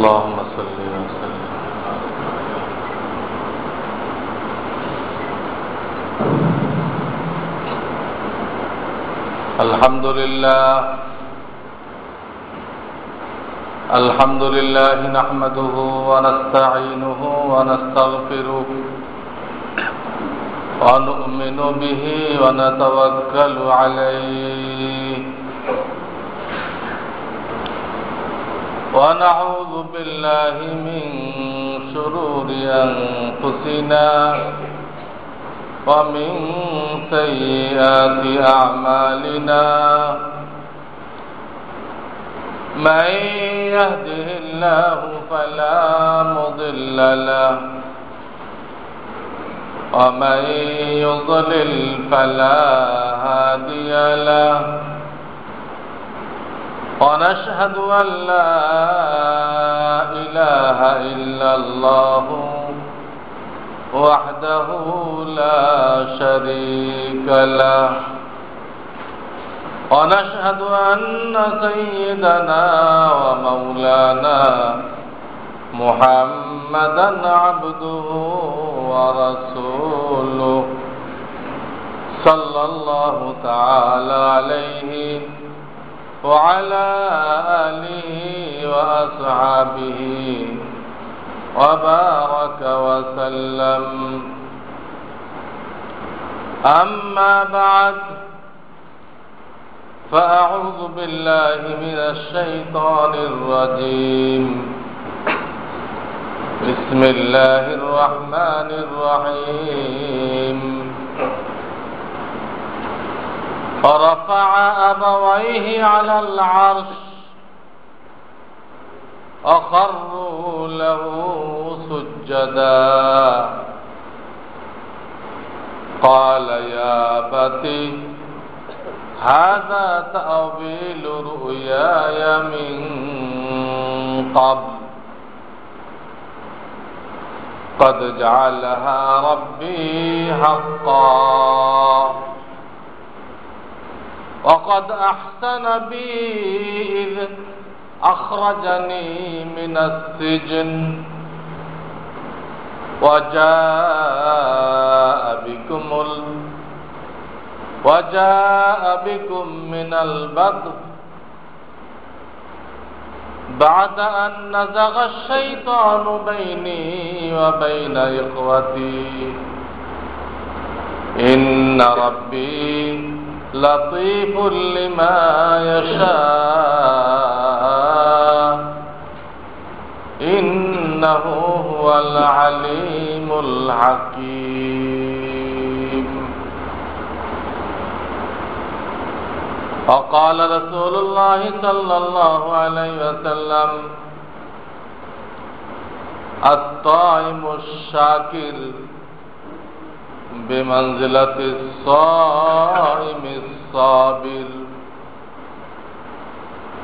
اللهم صل وسلم. الحمد لله نحمده ونستعينه ونستغفره ونؤمن به ونتوكل عليه ونعوذ بالله من شرور أنفسنا ومن سيئات أعمالنا من يهده الله فلا مضل له ومن يضلل فلا هادي له ونشهد أن لا إله إلا الله وحده لا شريك له ونشهد أن سيدنا ومولانا محمدا عبده ورسوله صلى الله تعالى عليه وعلى آله وأصحابه وبارك وسلم. أما بعد فأعوذ بالله من الشيطان الرجيم. بسم الله الرحمن الرحيم. ورفع أبويه على العرش وخروا له سجدا قال يا أبتي هذا تأويل رؤياي من قبل قد جعلها ربي حقا وقد أحسن بي إذ أخرجني من السجن وجاء بكم من البدو بعد أن نزغ الشيطان بيني وبين إخوتي إن ربي لطيف لما يشاء إنه هو العليم الحكيم. وقال رسول الله صلى الله عليه وسلم الطائم الشاكر بمنزلة الصائم الصابر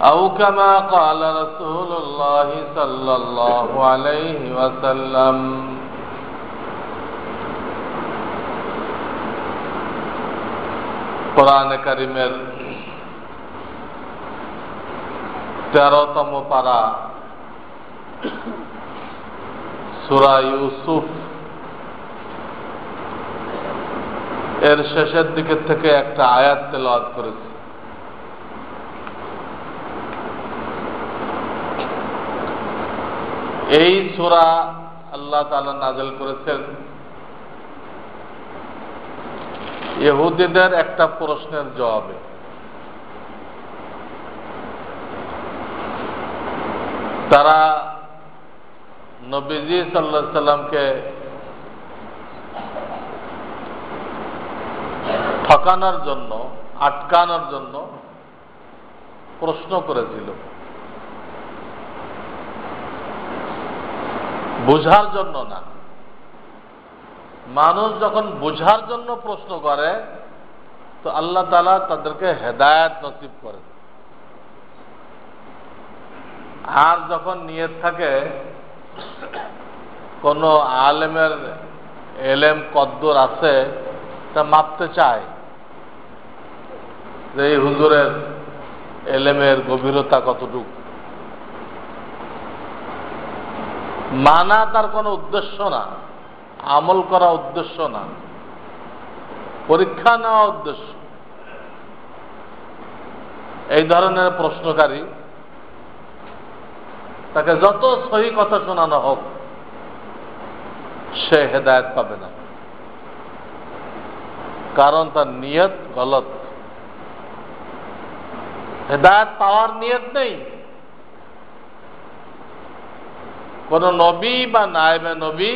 أو كما قال رسول الله صلى الله عليه وسلم. কুরআন কারীমের 13তম পারা সূরা ইউসুফ এর শেষের দিকে থেকে একটা আয়াত তেলাওয়াত করেছি। এই সূরা আল্লাহ তাআলা নাযিল করেছেন ইহুদিদের একটা প্রশ্নের জবাবে। তারা নবীজি সাল্লাল্লাহু আলাইহি সাল্লামকে ঠকানোর জন্য, আটকানোর জন্য প্রশ্ন করেছিল, বুঝার জন্য না। মানুষ যখন বুঝার জন্য প্রশ্ন করে তো আল্লাহ তাআলা তাদেরকে হেদায়েত নসিব করে। আর যখন নিয়ত থাকে কোন আলেমের এলেম কদ্দুর আছে তা মাপতে চায় যে এই হুজুরের এলেমের গভীরতা কতটুকু, মানা তার কোনো উদ্দেশ্য না, আমল করা উদ্দেশ্য না, পরীক্ষা নেওয়া উদ্দেশ্য। এই ধরনের প্রশ্নকারী তাকে যত সহি কথা শোনানো হোক সে হেদায়েত পাবে না, কারণ তার নিয়ত গলত। হেদায়েত পাওয়ার নিয়ত নেই। কোন নবী বা নায়েবে নবী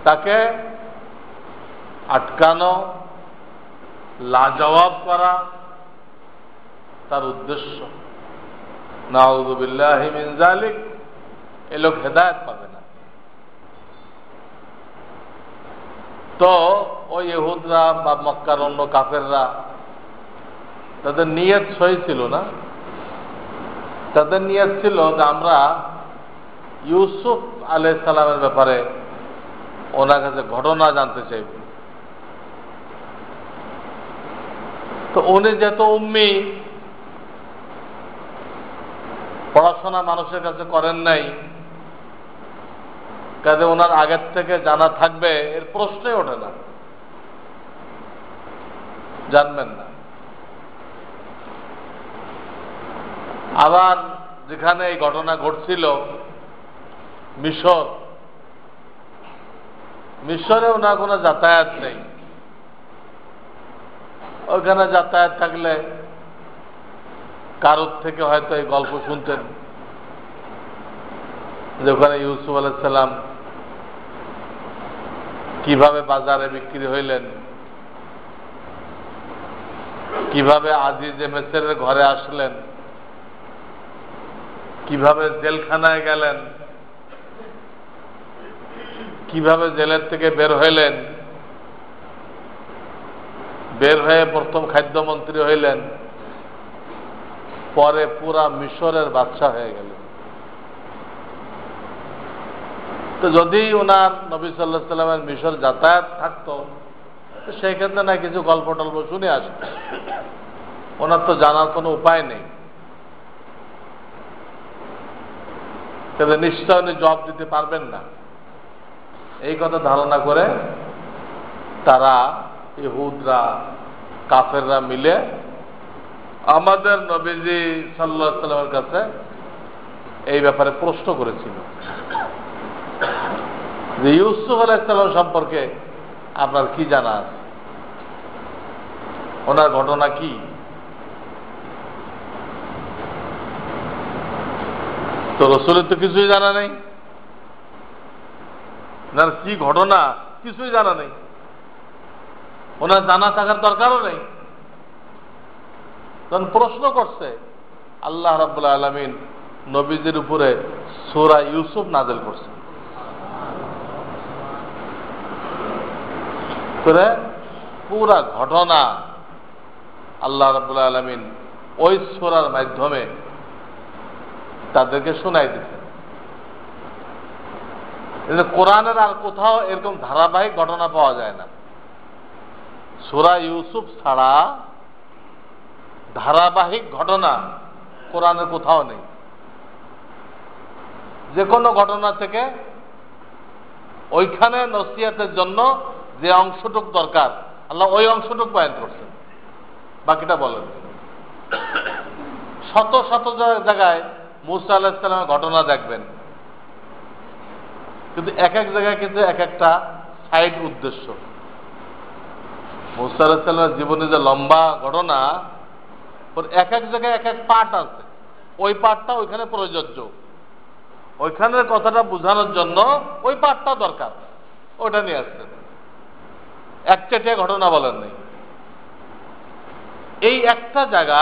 তাকে আটকানো, লাজবাব করা তার উদ্দেশ্য। নাউযু বিল্লাহি মিন যালিক। এ লোক হেদায়েত পাবে না। তো ওই ইহুদরা বা মক্কার অন্য কাফেররা তাদের নিয়ত সহি ছিল না। তাদের নিয়ত ছিল যে আমরা ইউসুফ আলাইহিস সালামের ব্যাপারে ওনার কাছে ঘটনা জানতে চাইব। তো উনি যেহেতু উম্মি, পড়াশোনা মানুষের কাছে করেন নাই, কাজে ওনার আগের থেকে জানা থাকবে এর প্রশ্নই ওঠে না, জানবেন না। আবার যেখানে এই ঘটনা ঘটছিল মিশরে ওনার কোনো যাতায়াত নেই। ওইখানে যাতায়াত থাকলে কারোর থেকে হয়তো এই গল্প শুনতেন যে ওখানে ইউসুফ আলাইহিস সালাম কিভাবে বাজারে বিক্রি হইলেন, কিভাবে আজিজে মিসরের ঘরে আসলেন, কিভাবে জেলখানায় গেলেন, কিভাবে জেলের থেকে বের হইলেন, বের হয়ে প্রথম খাদ্যমন্ত্রী হইলেন, পরে পুরা মিশরের বাদশা হয়ে গেলেন। তো যদি ওনার নবী সাল্লাল্লাহু আলাইহি সাল্লামের মিশর যাতায়াত থাকতো সেই ক্ষেত্রে না কিছু গল্প টল্প শুনে আসত। ওনার তো জানার কোনো উপায় নেই, তবে নিশ্চয় উনি জবাব দিতে পারবেন না। এই কথা ধারণা করে তারা ইহুদরা কাফেররা মিলে আমাদের নবীজি সাল্লাল্লাহু আলাইহি সাল্লামের কাছে এই ব্যাপারে প্রশ্ন করেছিল যে ইউসুফ আলাইহিস সালাম সম্পর্কে আপনার কি জানা আছে, ওনার ঘটনা কি? তো রাসূলের তো কিছুই জানা নেই, ওনার কি ঘটনা কিছুই জানা নেই, ওনার জানা থাকার দরকারও নেই। তখন প্রশ্ন করছে, আল্লাহ রাব্বুল আলামিন নবীজির উপরে সূরা ইউসুফ নাযিল করছে। করে পুরা ঘটনা আল্লাহ রাব্বুল আলামিন ওই সূরার মাধ্যমে তাদেরকে শোনাই দিচ্ছেন। কোরআনের আর কোথাও এরকম ধারাবাহিক ঘটনা পাওয়া যায় না। সূরা ইউসুফ ছাড়া ধারাবাহিক ঘটনা কোরআনের কোথাও নেই। যে কোনো ঘটনা থেকে ওইখানে নসিহতের জন্য যে অংশটুক দরকার আল্লাহ ওই অংশটুক বয়ান করছেন, বাকিটা বলেন। শত শত জায়গায় মূসা আলাইহিস সালামের ঘটনা দেখবেন, কিন্তু এক এক জায়গায় কিন্তু এক একটা সাইড উদ্দেশ্য। মূসা আলাইহিস সালামের জীবনে যে লম্বা ঘটনা, ওর এক এক জায়গায় এক এক পার্ট আছে, ওই পার্টটা ওইখানে প্রযোজ্য, ওইখানের কথাটা বোঝানোর জন্য ওই পার্টটা দরকার, ওইটা নিয়ে আসছেন। একচেটিয়া ঘটনা বলেন নেই। এই একটা জায়গা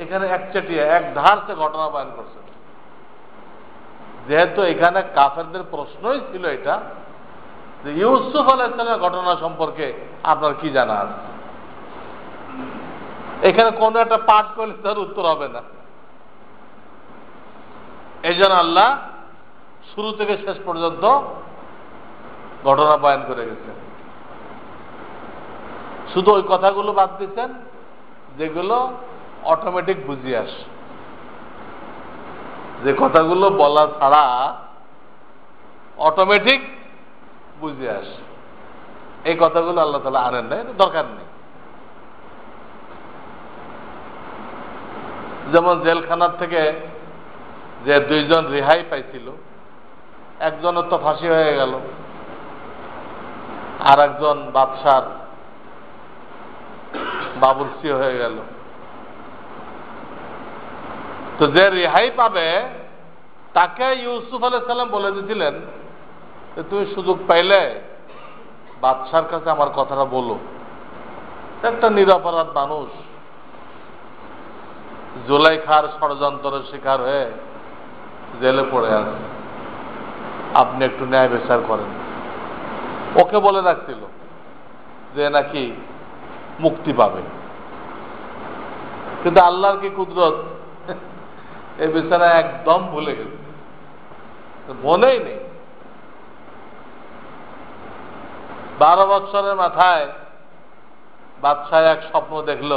এখানে একচেটিয়া এক ধার সে ঘটনা বয়ান করছে। যেহেতু এখানে কাফেরদের প্রশ্নই ছিল এটা যে ইউসুফ আলাইহিস সালামের ঘটনা সম্পর্কে আপনার কি জানা আছে, এখানে কোন একটা পাঠ করলে তার উত্তর হবে না। এই জন্য আল্লাহ শুরু থেকে শেষ পর্যন্ত ঘটনা বয়ান করে গেছেন। শুধু ওই কথাগুলো বাদ দিচ্ছেন যেগুলো অটোমেটিক বুঝিয়ে আসে। যে কথাগুলো বলা ছাড়া অটোমেটিক বুঝে আসে, এই কথাগুলো আল্লাহ তাআলা আনেন না, দরকার নেই। যেমন জেলখানার থেকে যে দুইজন রেহাই পাইছিল, একজনের তো ফাঁসি হয়ে গেল, আর একজন বাদশার বাবুর্চি হয়ে গেল। তো যে রেহাই পাবে তাকে ইউসুফ আলাইহিস সালাম বলে দিয়েছিলেন যে তুমি সুযোগ পাইলে বাদশার কাছে আমার কথাটা বলো। একটা নিরপরাধ মানুষ জুলাইখার ষড়যন্ত্রের শিকার হয়ে জেলে পড়ে আছে, আপনি একটু ন্যায় বিচার করেন। ওকে বলে রাখছিল যে নাকি মুক্তি পাবে, কিন্তু আল্লাহর কি কুদরত, এই বিচারা একদম ভুলে গেছে, মনেই নেই। 12 বৎসরের মাথায় বাদশাহ এক স্বপ্ন দেখল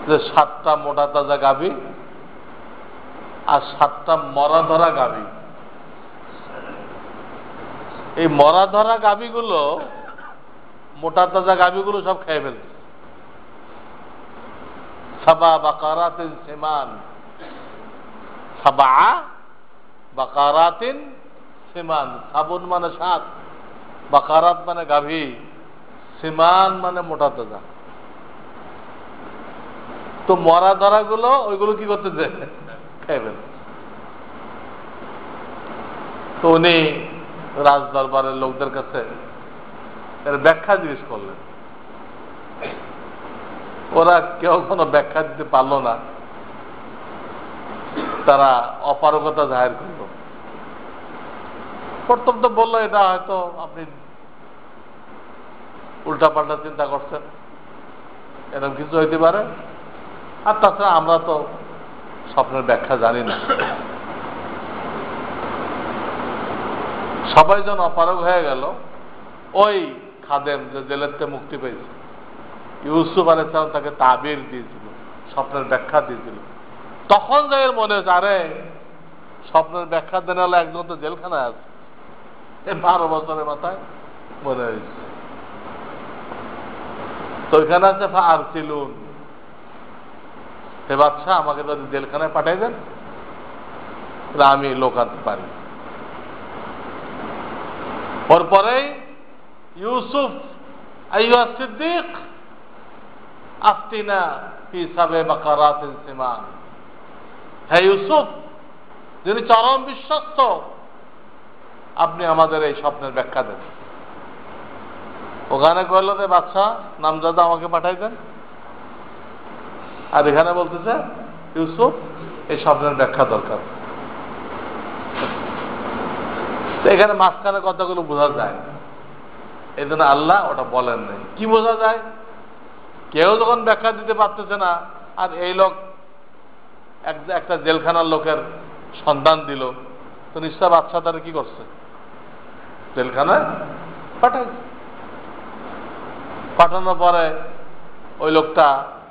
যে 7টা মোটা তাজা গাভী আর 7টা মরা ধরা গাভী। এই মরা ধরা গাভীগুলো মোটা তাজা গাভীগুলো সব খেয়ে ফেলছে। সাবা বাকারাতিন সিমান, সাবা বাকারাতিন সিমান, সাবুন মানে 7, বাকারাত মানে গাভী, সিমান মানে মোটা তাজা। তো মরা ধরা গুলো ওইগুলো কি করতেছে, খেয়ে ফেলছে। তো উনি রাজ দরবারের লোকদের কাছে এর ব্যাখ্যা জিজ্ঞেস করলেন। ওরা কেউ কোনো ব্যাখ্যা দিতে পারল না, তারা অপারগতা জাহির করল। প্রথম তো বললো এটা হয়তো আপনি উল্টাপাল্টা চিন্তা করছেন, এরকম কিছু হইতে পারে, আর তাছাড়া আমরা তো স্বপ্নের ব্যাখ্যা জানি না। সবাই যখন অপারগ হয়ে গেল, ওই খাদেম যে জেলের থেকে মুক্তি পেয়েছে, ইউসুফ আলাইহিস সালাম তাকে তাবির দিয়েছিল, স্বপ্নের ব্যাখ্যা দিয়েছিল। তখন যাদের মনে হচ্ছে আরে স্বপ্নের ব্যাখ্যা দেন হলে একজন তো জেলখানায় আছে, 12 বছরের মাথায় মনে হয়েছে। তো ওইখানে আছে ফারসিলুন, হে বাদশাহ আমাকে যদি জেলখানায় পাঠাই দেন তাহলে আমি লোক আনতে পারি। ওর পরেই ইউসুফ আইয়ুহা সিদ্দিক আফতিনা ফি সাবে বাকারাতিন সিমান, হে ইউসুফ যিনি চরম বিশ্বস্ত, আপনি আমাদের এই স্বপ্নের ব্যাখ্যা দেন। ওখানে কইল যে বাদশাহ নামজাদা আমাকে পাঠাই দেন, আর এখানে বলতেছে ইউসুফ এই স্বপ্নের ব্যাখ্যা দরকার। এখানে মাঝখানে কথাগুলো বোঝা যায়, এই জন্য আল্লাহ ওটা বলেন নাই। কি বোঝা যায়, কেউ যখন ব্যাখ্যা দিতে পারতেছে না, আর এই লোক একটা জেলখানার লোকের সন্ধান দিল, তো নিশ্চয় বাদশা তারা কি করছে, জেলখানায় পাঠাইছে। পাঠানোর পরে ওই লোকটা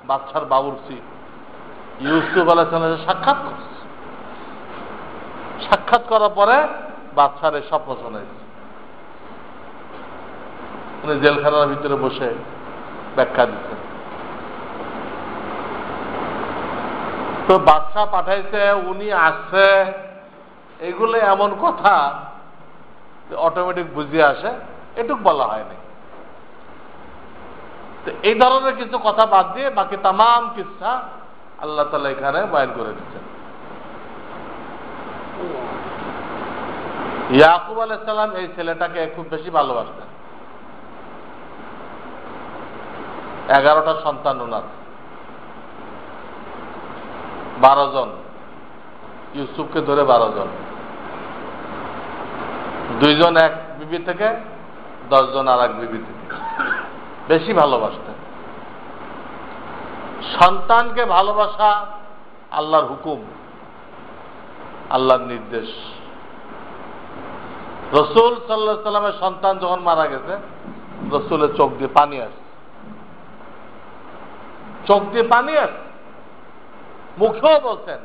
বাদশার বাবুর্চি ইউসুফ আলাইহিস সালামের সাক্ষাৎ করছে। সাক্ষাৎ করার পরে বাদশার এই স্বপ্ন শোনাইছে। উনি জেলখানার ভিতরে বসে ব্যাখ্যা দিচ্ছেন। তো বাদশা পাঠাইছে, উনি আসছে, এগুলো এমন কথা অটোমেটিক বুঝিয়ে আসে, এটুক বলা হয়নি। তো এই ধরনের কিছু কথা বাদ দিয়ে বাকি তাম কিসসা আল্লাহ তাআলা এখানে বয়ান করে দিচ্ছেন। ইয়াকুব আলাইহিস সালাম এই ছেলেটাকে খুব বেশি ভালোবাসতেন। 11টা সন্তান ওনার, 12 জন, ইউসুফকে ধরে 12 জন, 2 জন এক বিবি থেকে, 10 জন আর এক বিবি থেকে, বেশি ভালোবাসতেন। সন্তানকে ভালোবাসা আল্লাহর হুকুম, আল্লাহর নির্দেশ। রসুল সাল্লাল্লাহু আলাইহি সাল্লামের সন্তান যখন মারা গেছে, রসুলের চোখ দিয়ে পানি আসে, চোখ দিয়ে পানি আসে। মুখেও বলছেন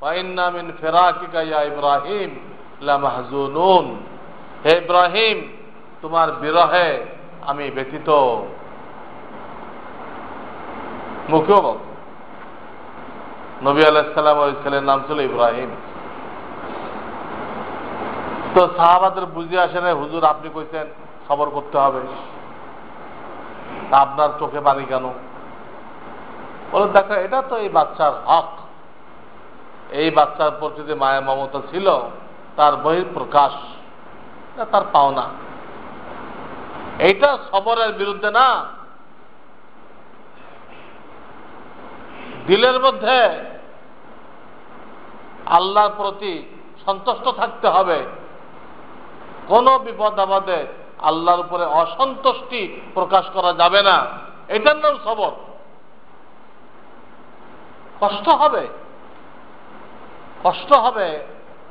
ওয়াইন্না মিন ফিরাকিকা ইয়া ইব্রাহিম লামাহজুনুন, হে ইব্রাহিম তোমার বিরহে আমি ব্যথিত। মুখেও বলছেন। নবী আলাইহিস সালাম ওই ছেলের নাম ছিল ইব্রাহিম। তো সাহাবাদের বুঝে আসে না, হুজুর আপনি কইছেন সবর করতে হবে, আপনার চোখে পানি কেন? বলে দেখো এটা তো এই বাচ্চার হক, এই বাচ্চার প্রতি যে মায়া মমতা ছিল তার বহিঃপ্রকাশ, তার পাওনা। এইটা সবরের বিরুদ্ধে না। দিলের মধ্যে আল্লাহর প্রতি সন্তুষ্ট থাকতে হবে, কোন বিপদ আপদে আল্লাহর উপরে অসন্তুষ্টি প্রকাশ করা যাবে না। এটার নাম সবর। কষ্ট হবে, কষ্ট হবে,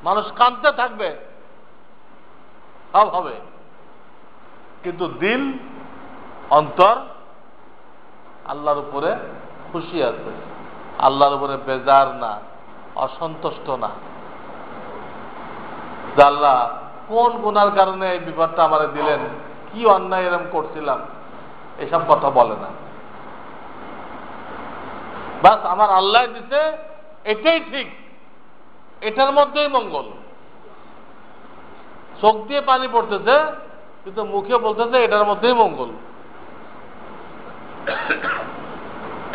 মানুষ কাঁদতে থাকবে, সব হবে, কিন্তু দিল অন্তর আল্লাহর উপরে খুশি আছে, আল্লাহর উপরে বেজার না, অসন্তুষ্ট না। আল্লাহ কোন গুনার কারণে এই বিপদটা আমারে দিলেন, কি অন্যায় এরকম করছিলাম, এসব কথা বলে না। বাস আমার আল্লাহ দিতে এটাই ঠিক, এটার মধ্যেই মঙ্গল। চোখ দিয়ে পানি পড়তেছে কিন্তু মুখে বলতেছে এটার মধ্যেই মঙ্গল।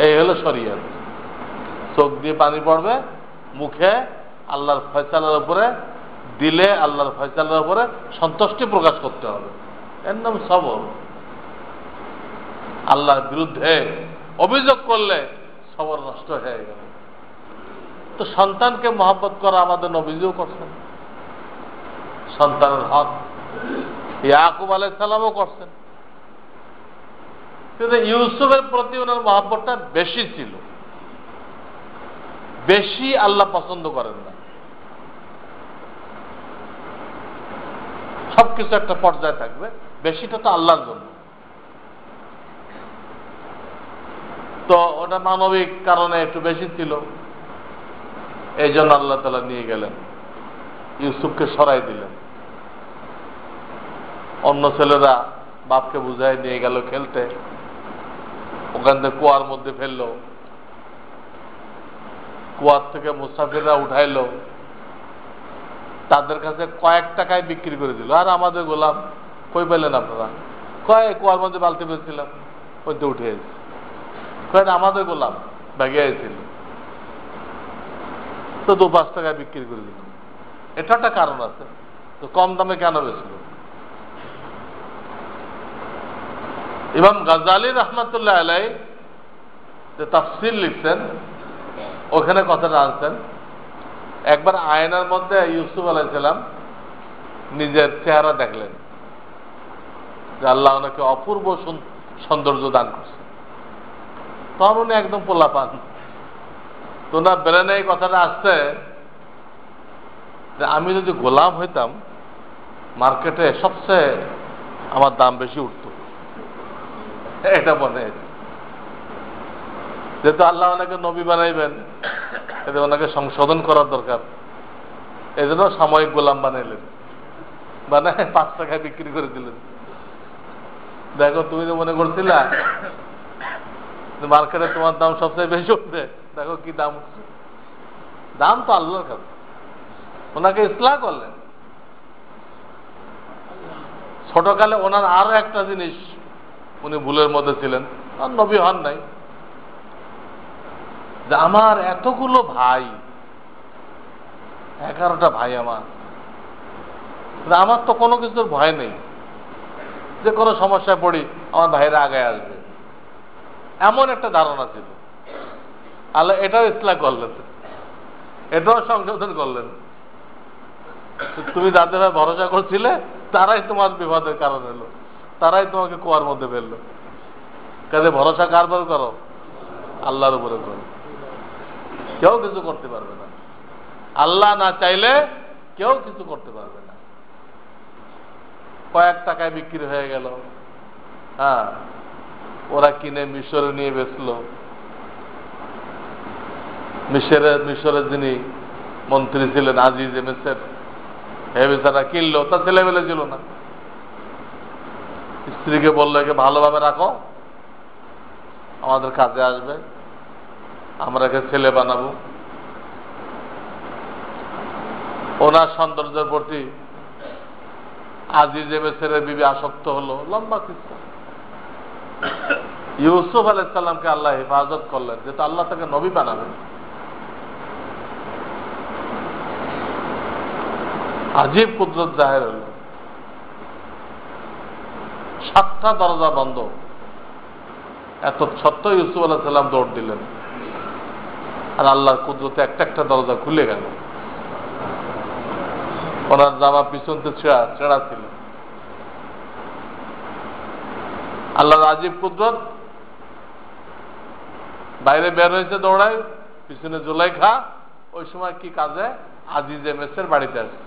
এই হলো শরীয়ত। চোখ দিয়ে পানি পড়বে, মুখে আল্লাহর ফয়সালার উপরে, দিলে আল্লাহর ফয়সালার উপরে সন্তুষ্টি প্রকাশ করতে হবে। এর নাম সবর। আল্লাহর বিরুদ্ধে অভিযোগ করলে সবর নষ্ট হয়ে গেল। তো সন্তানকে মহব্বত করা আমাদের নবীজিও করছেন, সন্তানের হক। ইয়াকুব আলাইহিস সালামও করছেন, কিন্তু ইউসুফের প্রতি ওনার মহব্বতটা বেশি ছিল। বেশি আল্লাহ পছন্দ করেন না। সবকিছু একটা পর্যায়ে থাকবে, বেশিটা তো আল্লাহর জন্য। তো ওটা মানবিক কারণে একটু বেশি ছিল, এই জন্য আল্লাহ তাআলা নিয়ে গেলেন, ইউসুফকে সরাই দিলেন। অন্য ছেলেরা বাপকে বুঝাই নিয়ে গেল খেলতে, ওখান থেকে কুয়ার মধ্যে ফেললো, কুয়ার থেকে মুসাফিররা উঠাইলো, তাদের কাছে কয়েক টাকায় বিক্রি করে দিল। আর আমাদের গোলাম কই পেলেন আপনারা? কয় কুয়ার মধ্যে বালতি পেয়েছিলাম, ওইতে উঠে এসেছে। কয়েন আমাদের গোলাম ব্যাগে এসেছিল, তো 2-5 টাকায় বিক্রি করে দিল। এটা একটা কারণ আছে, তো কম দামে কেন বেছিল? ইমাম গাজ্জালী রাহমাতুল্লাহ আলাইহি যে তাফসীর লিখছেন, ওখানে কথাটা আনছেন। একবার আয়নার মধ্যে ইউসুফ আলাইহিস সালাম নিজের চেহারা দেখলেন, যে আল্লাহ ওনাকে অপূর্ব সৌন্দর্য দান করছে। তখন উনি একদম পোলা পান। তো ওনার ব্রেনে এই কথাটা আসছে যে আমি যদি গোলাম হইতাম, মার্কেটে সবচেয়ে আমার দাম বেশি উঠত। এটা মনে হয়েছে, যেহেতু আল্লাহ ওনাকে নবী বানাইবেন, এতে ওনাকে সংশোধন করার দরকার। এই জন্য সাময়িক গোলাম বানাইলেন, বানায় 5 টাকায় বিক্রি করে দিলেন। দেখো তুমি তো মনে করছিলা মার্কেটে তোমার দাম সবচেয়ে বেশি উঠবে, দেখো কি দাম উঠছে। দাম তো আল্লাহর কাছে। ওনাকে ইসলাহ করলেন। ছোটকালে ওনার আরো একটা জিনিস উনি ভুলের মধ্যে ছিলেন, আর নবী হন নাই, যে আমার এতগুলো ভাই, 11টা ভাই আমার, আমার তো কোনো কিছুর ভয় নেই, যে কোনো সমস্যায় পড়ি আমার ভাইরা আগে আসবে, এমন একটা ধারণা ছিল। আল্লাহ এটাও ইসলাহ করলেন, এটাও সংশোধন করলেন। তুমি যাদের ভরসা করছিলে তারাই তোমার বিপদের কারণ হলো, তারাই তোমাকে কুয়ার মধ্যে ফেললো। কাজে ভরসা কার উপর করো? আল্লাহর উপরে করো। কেউ কিছু করতে পারবে না, আল্লাহ না চাইলে কেউ কিছু করতে পারবে না। কয়েক টাকায় বিক্রি হয়ে গেল। হ্যাঁ, ওরা কিনে মিশরে নিয়ে বেচলো। মিশরের যিনি মন্ত্রী ছিলেন আজিজ মিসর, হে বেচারা কিনলো, তার ছেলেবেলে ছিল না। স্ত্রীকে বললো একে ভালোভাবে রাখো, আমাদের কাজে আসবে, আমরা একে ছেলে বানাবো। ওনার সৌন্দর্যের প্রতি আজিজ মিসরের বিবি আসক্ত হলো। লম্বা কিস্সা। ইউসুফ আলাইহিস সালামকে আল্লাহ হেফাজত করলেন, যেহেতু আল্লাহ তাকে নবী বানাবেন। আজীব কুদরত জাহের হল। 7টা দরজা বন্ধ, এত সত্ত্বেও ইউসুফ আলাইহিস সালাম দৌড় দিলেন, আর আল্লাহর কুদরতে একটা একটা দরজা খুলে গেল। ওনার জামা পিছনতে ছেঁড়া ছিল। আল্লাহর আজীব কুদরত, বাইরে বের হয়েছে দৌড়ায়, পিছনে জুলাইখা। ওই সময় কি কাজে? আজিজে মিসর বাড়িতে আসে।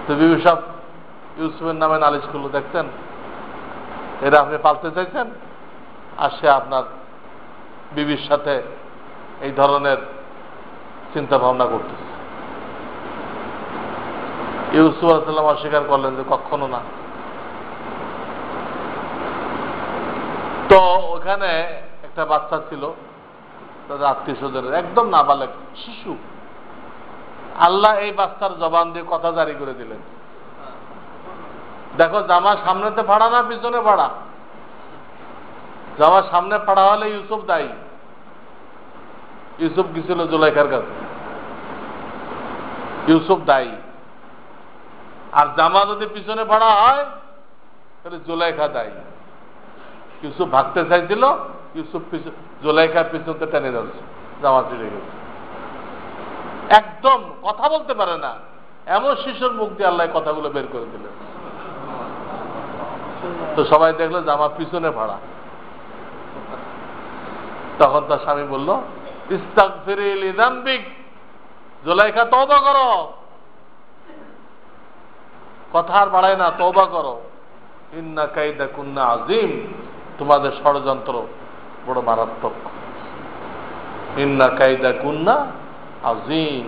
তো বিবি সব ইউসুফের নামে নালিশ করলো, দেখছেন এরা আপনি পালতে চাইছেন, আর সে আপনার বিবির সাথে এই ধরনের চিন্তা ভাবনা করতেছে। ইউসুফ আলাইহিস সালাম অস্বীকার করলেন যে কখনো না। তো ওখানে একটা বাচ্চা ছিল, তাদের আত্মীয় স্বজনের, একদম নাবালেগ শিশু। আল্লাহ এই বাচ্চার জবান দিয়ে কথা জারি করে দিলেন, দেখো জামা সামনেতে ফাড়া না পিছনে ফাড়া। জামা সামনে ফাড়া হলে ইউসুফ দায়ী। ইউসুফ গেছিল জুলাইখার কাছে, ইউসুফ দায়ী। আর জামা যদি পিছনে ফাড়া হয় তাহলে জুলাইখা দায়ী। ইউসুফ ভাগতে চাইছিল, ইউসুফ জুলাইখার পিছনতে টেনে যাচ্ছে, জামা ছিঁড়ে গেছে। একদম কথা বলতে পারে না এমন শিশুর মুখ দিয়ে আল্লাহ কথাগুলো বের করে দিলেন। তো সবাই দেখলো জামা পিছনে ফাড়া। তখন তার স্বামী বলল, ইস্তাগফিরি লিযামবিক, জুলাইখা তওবা করো, কথা আর বাড়ায় না, তওবা করো। ইন্না কাইদাকুন্না আযীম, তোমাদের ষড়যন্ত্র বড় মারাত্মক। ইন্না কাইদাকুন্না আযীম।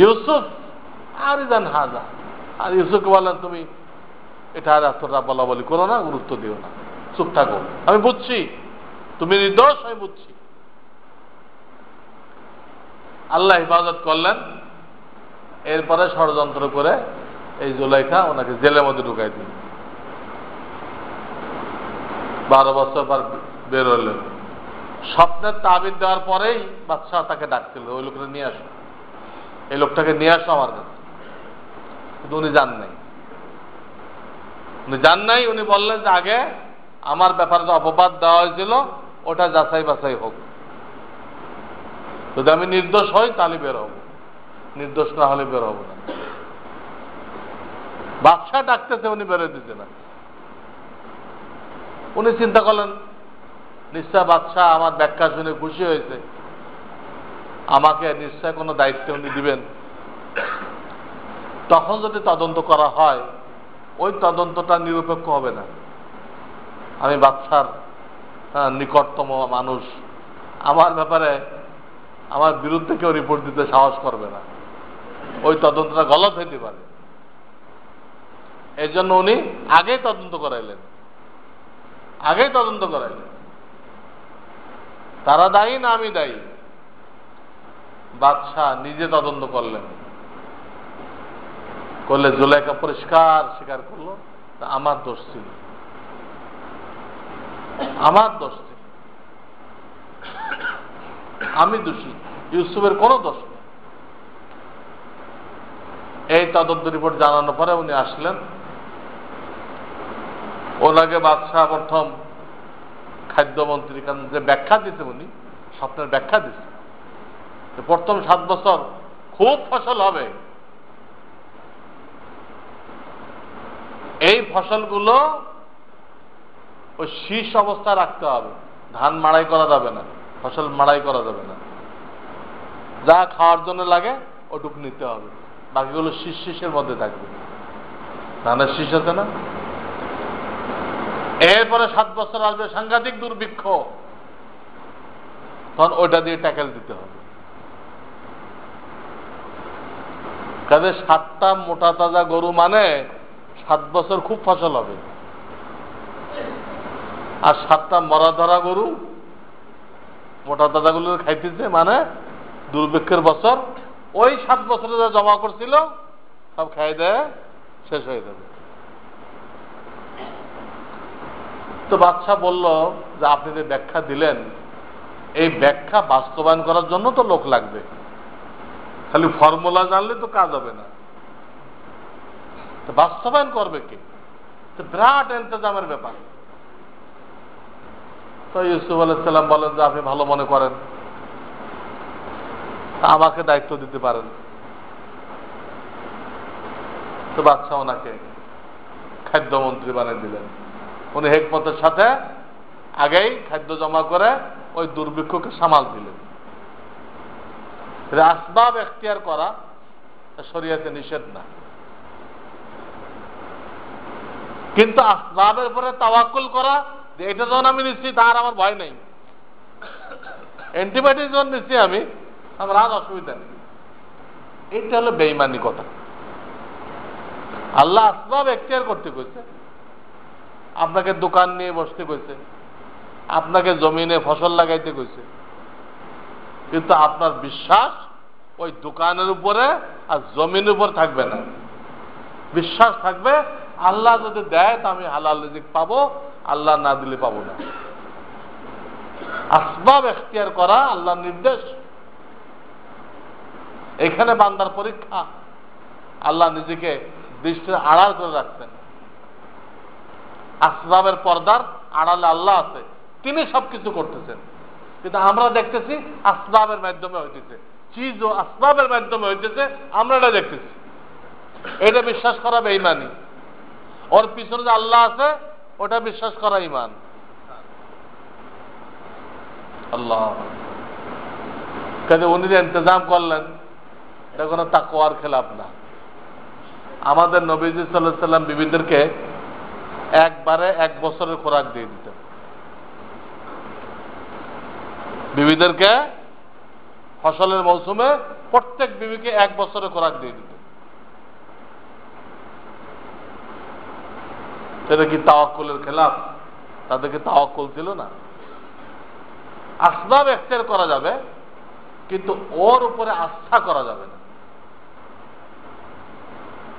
ইউসুফ আর জান হাজা, আর ইউসুফকে বললেন তুমি এটা আর এতটা বলা বলি করো না, গুরুত্ব দিও না, চুপ থাকো, আমি বুঝছি তুমি নির্দোষ, আমি বুঝছি। আল্লাহ হেফাজত করলেন। এরপরে ষড়যন্ত্র করে এই জুলাইখা ওনাকে জেলের মধ্যে ঢুকাই দিল। 12 বছর পর বের হলেন। স্বপ্নের তাবিজ দেওয়ার পরেই বাদশাহ তাকে ডাকছিল, ওই লোকটা নিয়ে আসো, এই লোকটাকে নিয়ে আসো আমার কাছে। কিন্তু উনি যান নাই। উনি বললেন যে আগে আমার ব্যাপারে যে অপবাদ দেওয়া হয়েছিল ওটা যাচাই বাছাই হোক, যদি আমি নির্দোষ হই তাহলে বের হব, নির্দোষ না হলে বের হব না। বাদশাহ ডাকতেছে, উনি বেরোয় দিতে না। উনি চিন্তা করলেন নিশ্চয় বাদশাহ আমার ব্যাখ্যা শুনে খুশি হয়েছে, আমাকে নিশ্চয় কোনো দায়িত্ব উনি দিবেন। তখন যদি তদন্ত করা হয় ওই তদন্তটা নিরপেক্ষ হবে না। আমি বাদশার নিকটতম মানুষ, আমার ব্যাপারে আমার বিরুদ্ধে কেউ রিপোর্ট দিতে সাহস করবে না, ওই তদন্তটা গলত হইতে পারে। এই জন্য উনি আগেই তদন্ত করাইলেন। তারা দায়ী না আমি দায়ী? বাদশাহ নিজে তদন্ত করলেন, করলে জুলাইখা পরিষ্কার স্বীকার করলো আমার দোষ ছিল, আমি দোষী, ইউসুফের কোনো দোষ নেই। এই তদন্ত রিপোর্ট জানানোর পরে উনি আসলেন। ওনাকে বাদশাহ প্রথম খাদ্যমন্ত্রী, কারণ যে ব্যাখ্যা দিতে উনি স্বপ্নের ব্যাখ্যা দিচ্ছে, প্রথম 7 বছর খুব ফসল হবে, এই ফসলগুলো ওই শীষ অবস্থা রাখতে হবে, ধান মাড়াই করা যাবে না, ফসল মাড়াই করা যাবে না, যা খাওয়ার জন্য লাগে ওটুকু নিতে হবে, বাকিগুলো শীষের মধ্যে থাকবে, ধানের শীষ আছে না। এরপরে 7 বছর আসবে সাংঘাতিক দুর্ভিক্ষ, তখন ওইটা দিয়ে ট্যাকেল দিতে হবে। কাজে 7টা মোটা তাজা গরু মানে 7 বছর খুব ফসল হবে, আর 7টা মরা ধরা গরু মোটা তাজাগুলো খাইতেছে মানে দুর্ভিক্ষের বছর, ওই 7 বছরে যা জমা করছিল সব খাই দেয় শেষ হয়ে যাবে। তো বাদশা বলল যে আপনি যে ব্যাখ্যা দিলেন এই ব্যাখ্যা বাস্তবায়ন করার জন্য তো লোক লাগবে, খালি ফর্মুলা জানলে তো কাজ হবে না, তো বাস্তবায়ন করবে কে? তো বিরাট ইন্তজামের ব্যাপার। তো ইউসুফ আলাইহিস সালাম বলেন যে আপনি ভালো মনে করেন আমাকে দায়িত্ব দিতে পারেন। তো বাদশা ওনাকে খাদ্যমন্ত্রী বানিয়ে দিলেন। উনি হিকমতের সাথে আগেই খাদ্য জমা করে ওই দুর্ভিক্ষকে সামাল দিলেন। আসবাব এখতিয়ার করা শরীয়তে নিষেধ না, কিন্তু আসবাবের উপরে তাওয়াক্কুল করা যে এটা যখন আমি নিচ্ছি তার আমার ভয় নেই, অ্যান্টিবায়োটিক যখন নিচ্ছি আমি, আমার আর অসুবিধা নেই, এটা হলো বেঈমানি কথা। আল্লাহ আসবাব এখতিয়ার করতে কইছে, আপনাকে দোকান নিয়ে বসতে কইছে, আপনাকে জমিনে ফসল লাগাইতে কইছে, কিন্তু আপনার বিশ্বাস ওই দোকানের উপরে আর জমিনের উপর থাকবে না। বিশ্বাস থাকবে আল্লাহ যদি দেয় তা আমি হালাল রিজিক পাবো, আল্লাহ না দিলে পাবো না। আসবাব এখতিয়ার করা আল্লাহর নির্দেশ। এখানে বান্দার পরীক্ষা, আল্লাহ নিজেকে দৃষ্টির আড়াল করে রাখছেন। আসবাবের পর্দার আড়ালে আল্লাহ আছে, তিনি সবকিছু করতেছেন, কিন্তু আমরা দেখতেছি আসবাবের মাধ্যমে হইতেছে, চিজ ও আসবাবের মাধ্যমে হইতেছে, আমরা এটা দেখতেছি। এটা বিশ্বাস করা বেঈমানি। ওর পিছনে যে আল্লাহ আছে ওটা বিশ্বাস করা ঈমান। আল্লাহ কাজে উনি যে ইন্তজাম করলেন এটা কোনো তাকওয়ার খেলাফ না। আমাদের নবীজি সাল্লাল্লাহু আলাইহি সাল্লাম বিবিদেরকে একবারে 1 বছরের খোরাক দিয়ে দিতেন। বিবিদেরকে ফসলের মৌসুমে প্রত্যেক বিবিকে 1 বছরের খোরাক দিয়ে দিতেন। সেটা কি তাওয়াক্কুলের খেলাফ? তাদেরকে তাওয়াক্কুল ছিল না। আসবাব এখতিয়ার করা যাবে, কিন্তু ওর উপরে আস্থা করা যাবে না।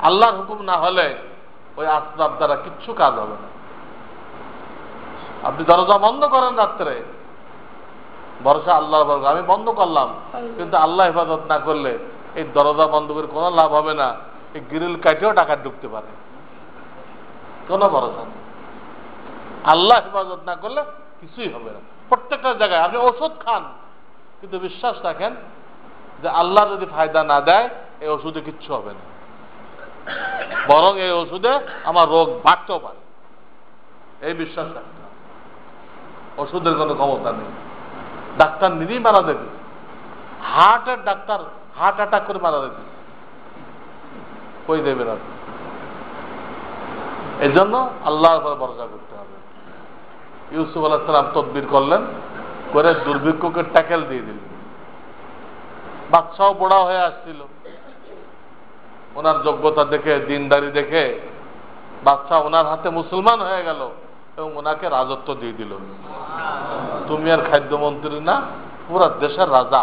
আল্লাহর হুকুম না হলে ওই আসবাব দ্বারা কিচ্ছু কাজ হবে না। আপনি দরজা বন্ধ করেন রাত্রে, ভরসা আল্লাহর উপর, আমি বন্ধ করলাম, কিন্তু আল্লাহ হেফাজত না করলে এই দরজা বন্ধ করে কোনো লাভ হবে না। এই গ্রিল কাটেও টাকা ঢুকতে পারে, কোনো ভরসা নেই। আল্লাহ হেফাজত না করলে কিছুই হবে না। প্রত্যেকটা জায়গায় আপনি ওষুধ খান, কিন্তু বিশ্বাস রাখেন যে আল্লাহ যদি ফায়দা না দেয় এই ওষুধে কিচ্ছু হবে না, বরং এই ওষুধে আমার রোগ বাড়তেও পারে। এই বিশ্বাস রাখতে হবে। ওষুধের কোনো ক্ষমতা নেই। ডাক্তার নিজেই মারা দেবে, হার্টের ডাক্তার হার্ট অ্যাটাক করে মারা দেবে, কই দেবেন আপনি? এই জন্য আল্লাহর উপর ভরসা করতে হবে। ইউসুফ আলাইহিস সালাম তদবির করলেন, করে দুর্ভিক্ষকে ট্যাকেল দিয়ে দিলেন। বাদশাও বড়া হয়ে আসছিল, ওনার যোগ্যতা দেখে, দিনদারি দেখে বাদশা ওনার হাতে মুসলমান হয়ে গেল এবং ওনাকে রাজত্ব দিয়ে দিল। তুমি আর খাদ্যমন্ত্রী না, পুরা দেশের রাজা।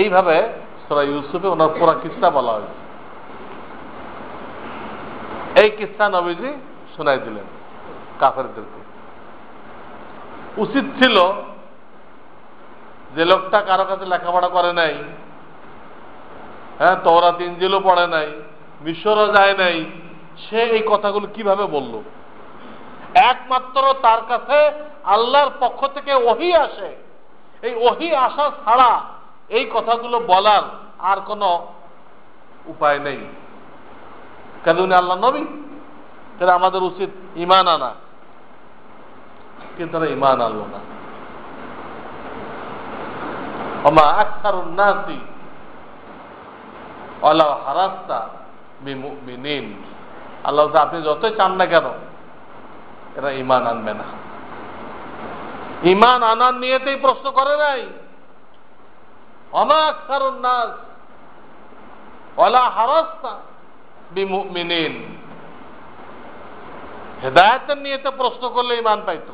এইভাবে সূরা ইউসুফে ওনার পুরা কিস্সা বলা হয়েছে। এই কিস্সা নবীজি শোনাই দিলেন কাফেরদেরকে। উচিত ছিল যে লোকটা কারো কাছে লেখাপড়া করে নাই, হ্যাঁ, তওরাত ইনজিলও পড়ে নাই, মিশরও যায় নাই, সে এই কথাগুলো কিভাবে বলল? একমাত্র তার কাছে আল্লাহর পক্ষ থেকে ওহী আসে। এই ওহী আসা ছাড়া এই কথাগুলো বলার আর কোনো উপায় নেই। কেন উনি আল্লাহ নবী, তাহলে আমাদের উচিত ঈমান আনা, কিন্তু তারা ঈমান আনলো না। ওমা আকসারুন নাসি ওয়ালাউ হারাসতা বিমুমিনিন। আল্লাহ আপনি যতই চান না কেন এরা ঈমান আনবে না। ইমান আনার নিয়েতেই প্রশ্ন করে নাই। ওমা আকসারুন নাস ওয়ালা হারাসতা বিমুমিনিন। হেদায়েতের নিয়েতে প্রশ্ন করলে ইমান পাইতো,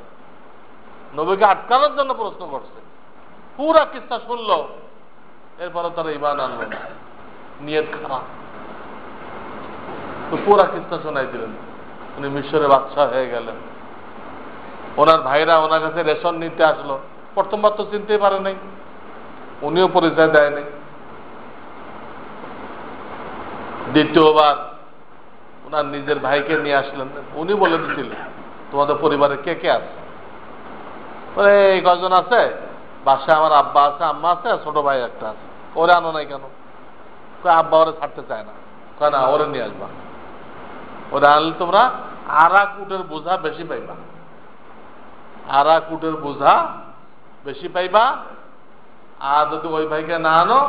নবীকে আটকানোর জন্য প্রশ্ন করছে। পুরা কিস্সা শুনলো, এরপরে তারা ইমান আনলো না, নিয়ত খারাপ। তো পুরা কিস্সা শোনাই দিলেন। উনি মিশরে বাদশাহ হয়ে গেলেন। ওনার ভাইরা ওনার কাছে রেশন নিতে আসলো। প্রথমবার তো চিনতেই পারে নাই, উনিও পরিচয় দেয় নাই। দ্বিতীয়বার ওনার নিজের ভাইকে নিয়ে আসলেন, উনি বলে দিচ্ছিলেন তোমাদের পরিবারে কে কে আছে? এই কজন আছে, বাসায় আমার আব্বা আছে, আম্মা আছে, আর ছোট ভাই একটা আছে। ওরে আনো নাই কেন? আব্বা ওরে ছাড়তে চায় না। না, ওরে নিয়ে আসবা। ওরে আনলে তোমরা আরা কুটের বোঝা বেশি পাইবা, আরা কুটের বোঝা বেশি পাইবা। আর যদি ওই ভাইকে না আনো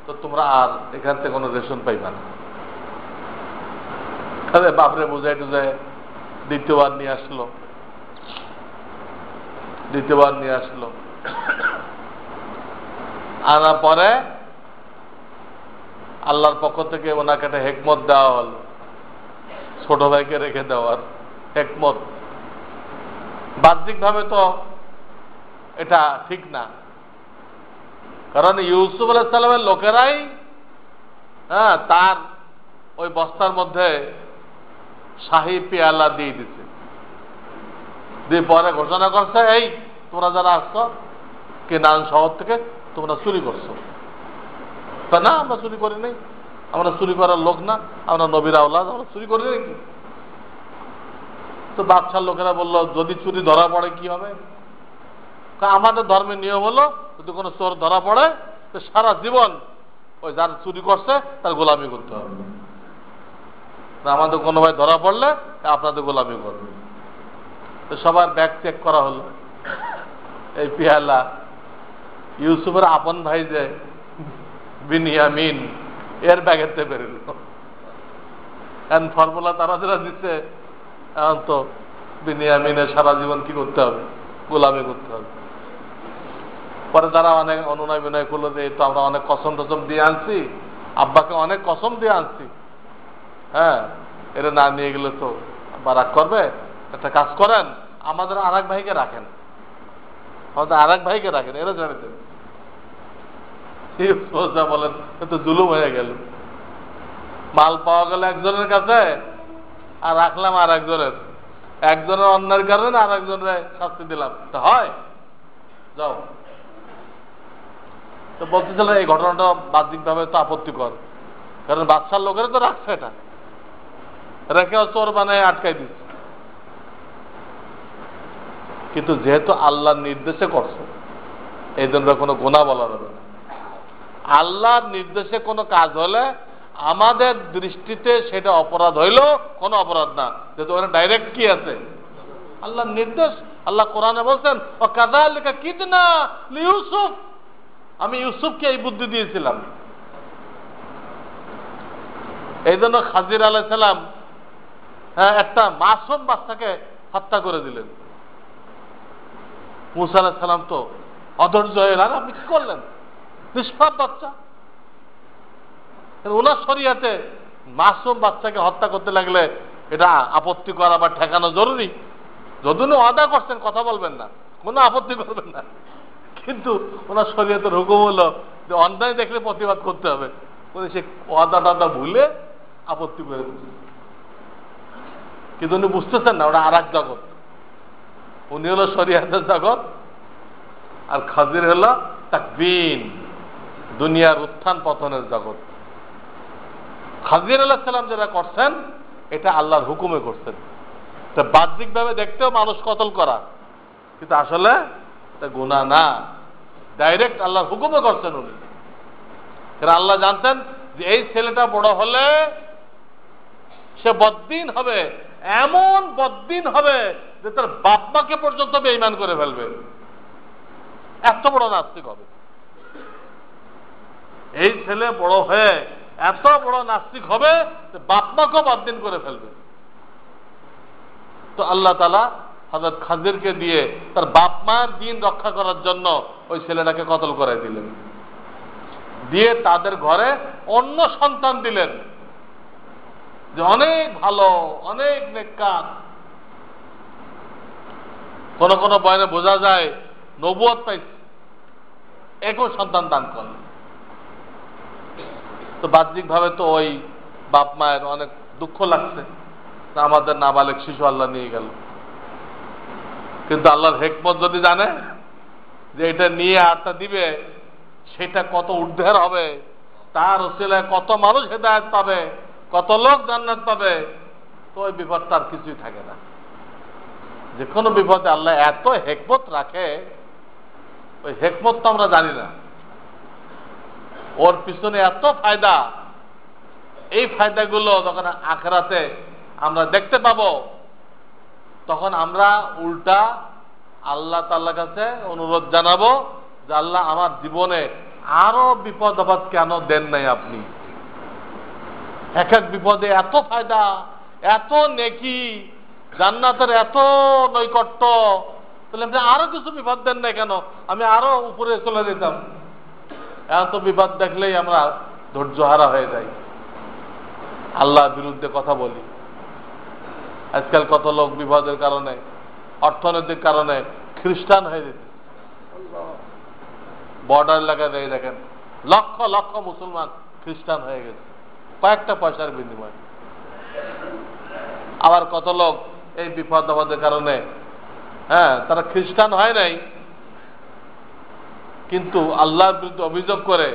তো তোমরা আর এখান থেকে কোনো রেশন পাইবা না। তাহলে বাপরে বোঝাই টুজায় দ্বিতীয়বার নিয়ে আসলো। আনার পরে আল্লাহর পক্ষ থেকে ওনাকে একটা হেকমত দেওয়া হল, ছোট ভাইকে রেখে দেওয়ার হেকমত। বাহ্যিক ভাবে তো এটা ঠিক না, কারণ ইউসুফ আলাইহিস সালামের লোকেরাই তার ওই বস্তার মধ্যে শাহী পেয়ালা দিয়ে দিছে, দিয়ে পরে ঘোষণা করছে, এই তোমরা যারা আসছো কেনান শহর থেকে, তোমরা চুরি করছো। তা না, আমরা চুরি করি নাই, আমরা চুরি করার লোক না, আমরা নবীর আওলাদ, আমরা চুরি করি নাকি? তো বাদশার লোকেরা বললো, যদি চুরি ধরা পড়ে কি হবে? আমাদের ধর্মের নিয়ম হলো, যদি কোনো চোর ধরা পড়ে তো সারা জীবন ওই যার চুরি করছে তার গোলামি করতে হবে। আমাদের কোনো ভাই ধরা পড়লে আপনাদের গোলামি করবে। তো সবার ব্যাগ চেক করা হলো। এই পেয়ালা ইউসুফের আপন ভাই যে বিনিয়ামিন, এর ব্যাগের থেকে বেরোল। এখন ফর্মুলা তারা যারা দিচ্ছে, এখন তো বিনিয়ামিনের সারা জীবন কি করতে হবে? গোলামি করতে হবে। পরে তারা অনেক অনুনয় বিনয় করলো যে তো আমরা অনেক কসম টসম দিয়ে আনছি, আব্বাকে অনেক কসম দিয়ে আনছি, এটা না নিয়ে গেলে তো আব্বা রাগ করবে। একটা কাজ করেন, আমাদের আর এক ভাইকে রাখেন, এরা জানে দেন। বলেন তো জুলুম হয়ে গেল। মাল পাওয়া গেল একজনের কাছে, আর রাখলাম আর একজনের। একজনের অন্যায়ের কারণে আর একজনের শাস্তি দিলাম, তা হয়? যাও। তো বলতেছিল এই ঘটনাটা বাহ্যিক ভাবে তো আপত্তিকর, কারণ বাদশার লোকেরা তো রাখছে, এটা রেখেও চোর বানায় আটকাই দিচ্ছে। কিন্তু যেহেতু আল্লাহর নির্দেশে করছে, এই জন্য কোনো গুনাহ বলা যাবে না। আল্লাহর নির্দেশে কোনো কাজ হলে আমাদের দৃষ্টিতে সেটা অপরাধ হইল কোনো অপরাধ না, যেহেতু ওখানে ডাইরেক্ট কি আছে? আল্লাহর নির্দেশ। আল্লাহ কোরআনে বলছেন, ও কাযালিকা কিদনা লিইউসুফ, আমি ইউসুফকে এই বুদ্ধি দিয়েছিলাম। এই জন্য খাজির আলাইহিস সালাম একটা মাসুম বাচ্চাকে হত্যা করে দিলেন। মুসা আলাইহিস সালাম তো অধৈর্য হয়ে গেলেন, আপনি কি করলেন? নিষ্পাপ বাচ্চা। ওনার শরিয়াতে মাসুম বাচ্চাকে হত্যা করতে লাগলে এটা আপত্তি করা বা ঠেকানো জরুরি। যদি উনি ওয়াদা করছেন কথা বলবেন না, কোনো আপত্তি করবেন না, কিন্তু ওনার শরিয়াতের হুকুম হলো যে অন্যায় দেখলে প্রতিবাদ করতে হবে। উনি সে ওয়াদা টাদা ভুলে আপত্তি করে দিচ্ছেন, কিন্তু উনি বুঝতেছেন না ওটা আর এক জগৎ। উনি হলো শরিয়াতের জগৎ, আর খাজির হলো তাকবীন, দুনিয়ার উত্থান পতনের জগৎ। খাজির আলাইহিস সালাম যেটা করছেন এটা আল্লাহর হুকুমে করছেন। তা বাহ্যিক ভাবে দেখতেও মানুষ কতল করা, কিন্তু আসলে এটা গুনাহ না, ডাইরেক্ট আল্লাহর হুকুমে করছেন উনি। কারণ আল্লাহ জানতেন যে এই ছেলেটা বড় হলে সে বদ্দিন হবে, এমন বদ্দিন হবে যে তার বাপ মাকে পর্যন্ত বেঈমান করে ফেলবে, এত বড় নাস্তিক হবে। এই ছেলে বড় হয়ে এত বড় নাস্তিক হবে যে বাপ মাকেও বদ্দিন করে ফেলবে। তো আল্লাহ তাআলা হযরত খাজিরকে দিয়ে তার বাপ মায়ের দিন রক্ষা করার জন্য ওই ছেলেটাকে কতল করে দিলেন, দিয়ে তাদের ঘরে অন্য সন্তান দিলেন যে অনেক ভালো, অনেক নেককার। কোন কোন বয়ানে বোঝা যায় নবুয়ত পাইছে, একও সন্তান দান করলেন। তো বাহ্যিক ভাবে তো ওই বাপ মায়ের অনেক দুঃখ লাগছে, আমাদের নাবালেক শিশু আল্লাহ নিয়ে গেল। কিন্তু আল্লাহর হিকমত যদি জানে যে এটা নিয়ে আরটা দিবে, সেটা কত ঊর্ধ্বের হবে, তার ওসিলায় কত মানুষ হেদায়েত পাবে, কত লোক জান্নাত পাবে, তো ওই বিপদটা আর কিছুই থাকে না। যে কোনো বিপদে আল্লাহ এত হিকমত রাখে, ওই হিকমত তো আমরা জানি না। ওর পিছনে এত ফায়দা, এই ফায়দাগুলো যখন আখিরাতে আমরা দেখতে পাবো, তখন আমরা উল্টা আল্লাহ তাআলার কাছে অনুরোধ জানাবো যে আল্লাহ আমার জীবনে আরো বিপদ আপদ কেন দেন নাই আপনি? এক এক বিপদে এত ফায়দা, এত নেকি, জান্নাতের এত নৈকট্য, তাহলে আপনি আরো কিছু বিপদ দেন নাই কেন? আমি আরো উপরে চলে যেতাম। এত বিপদ দেখলেই আমরা ধৈর্যহারা হয়ে যাই, আল্লাহর বিরুদ্ধে কথা বলি। আজকাল কত লোক বিপদের কারণে, অর্থনৈতিক কারণে খ্রিস্টান হয়ে যেতে, বর্ডার এলাকায় দেখেন লক্ষ লক্ষ মুসলমান খ্রিস্টান হয়ে গেছে কয়েকটা পয়সার বিনিময়ে। আবার কত লোক এই বিপদ আপদের কারণে তারা খ্রিস্টান হয় নাই, কিন্তু আল্লাহর বিরুদ্ধে অভিযোগ করে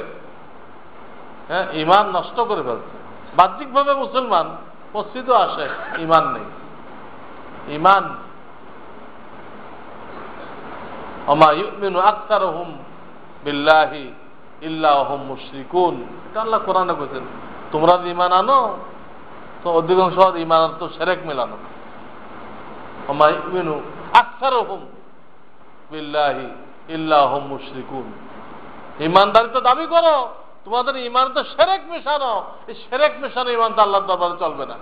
ঈমান নষ্ট করে ফেলছে। বাহ্যিকভাবে মুসলমান, মসজিদও আসে, ঈমান নেই। ঈমান ওমা ইউমিনু আকতারুহুম বিল্লাহি ইল্লা হুম মুশরিকুন, এটা আল্লাহ কোরআনে বলেছেন। তোমরা ঈমান আনো তো অধিকাংশ ঈমান তো শিরক মেলানো। ওমা ইউমিনু আকতারুহুম বিল্লাহি ইল্লা হুম মুশরিকুন, ঈমানদারি তো দাবি করো, তোমাদের ঈমান তো শিরক মেশানো। এই শিরক মেশানো ঈমান তো আল্লাহর দরবারে চলবে না।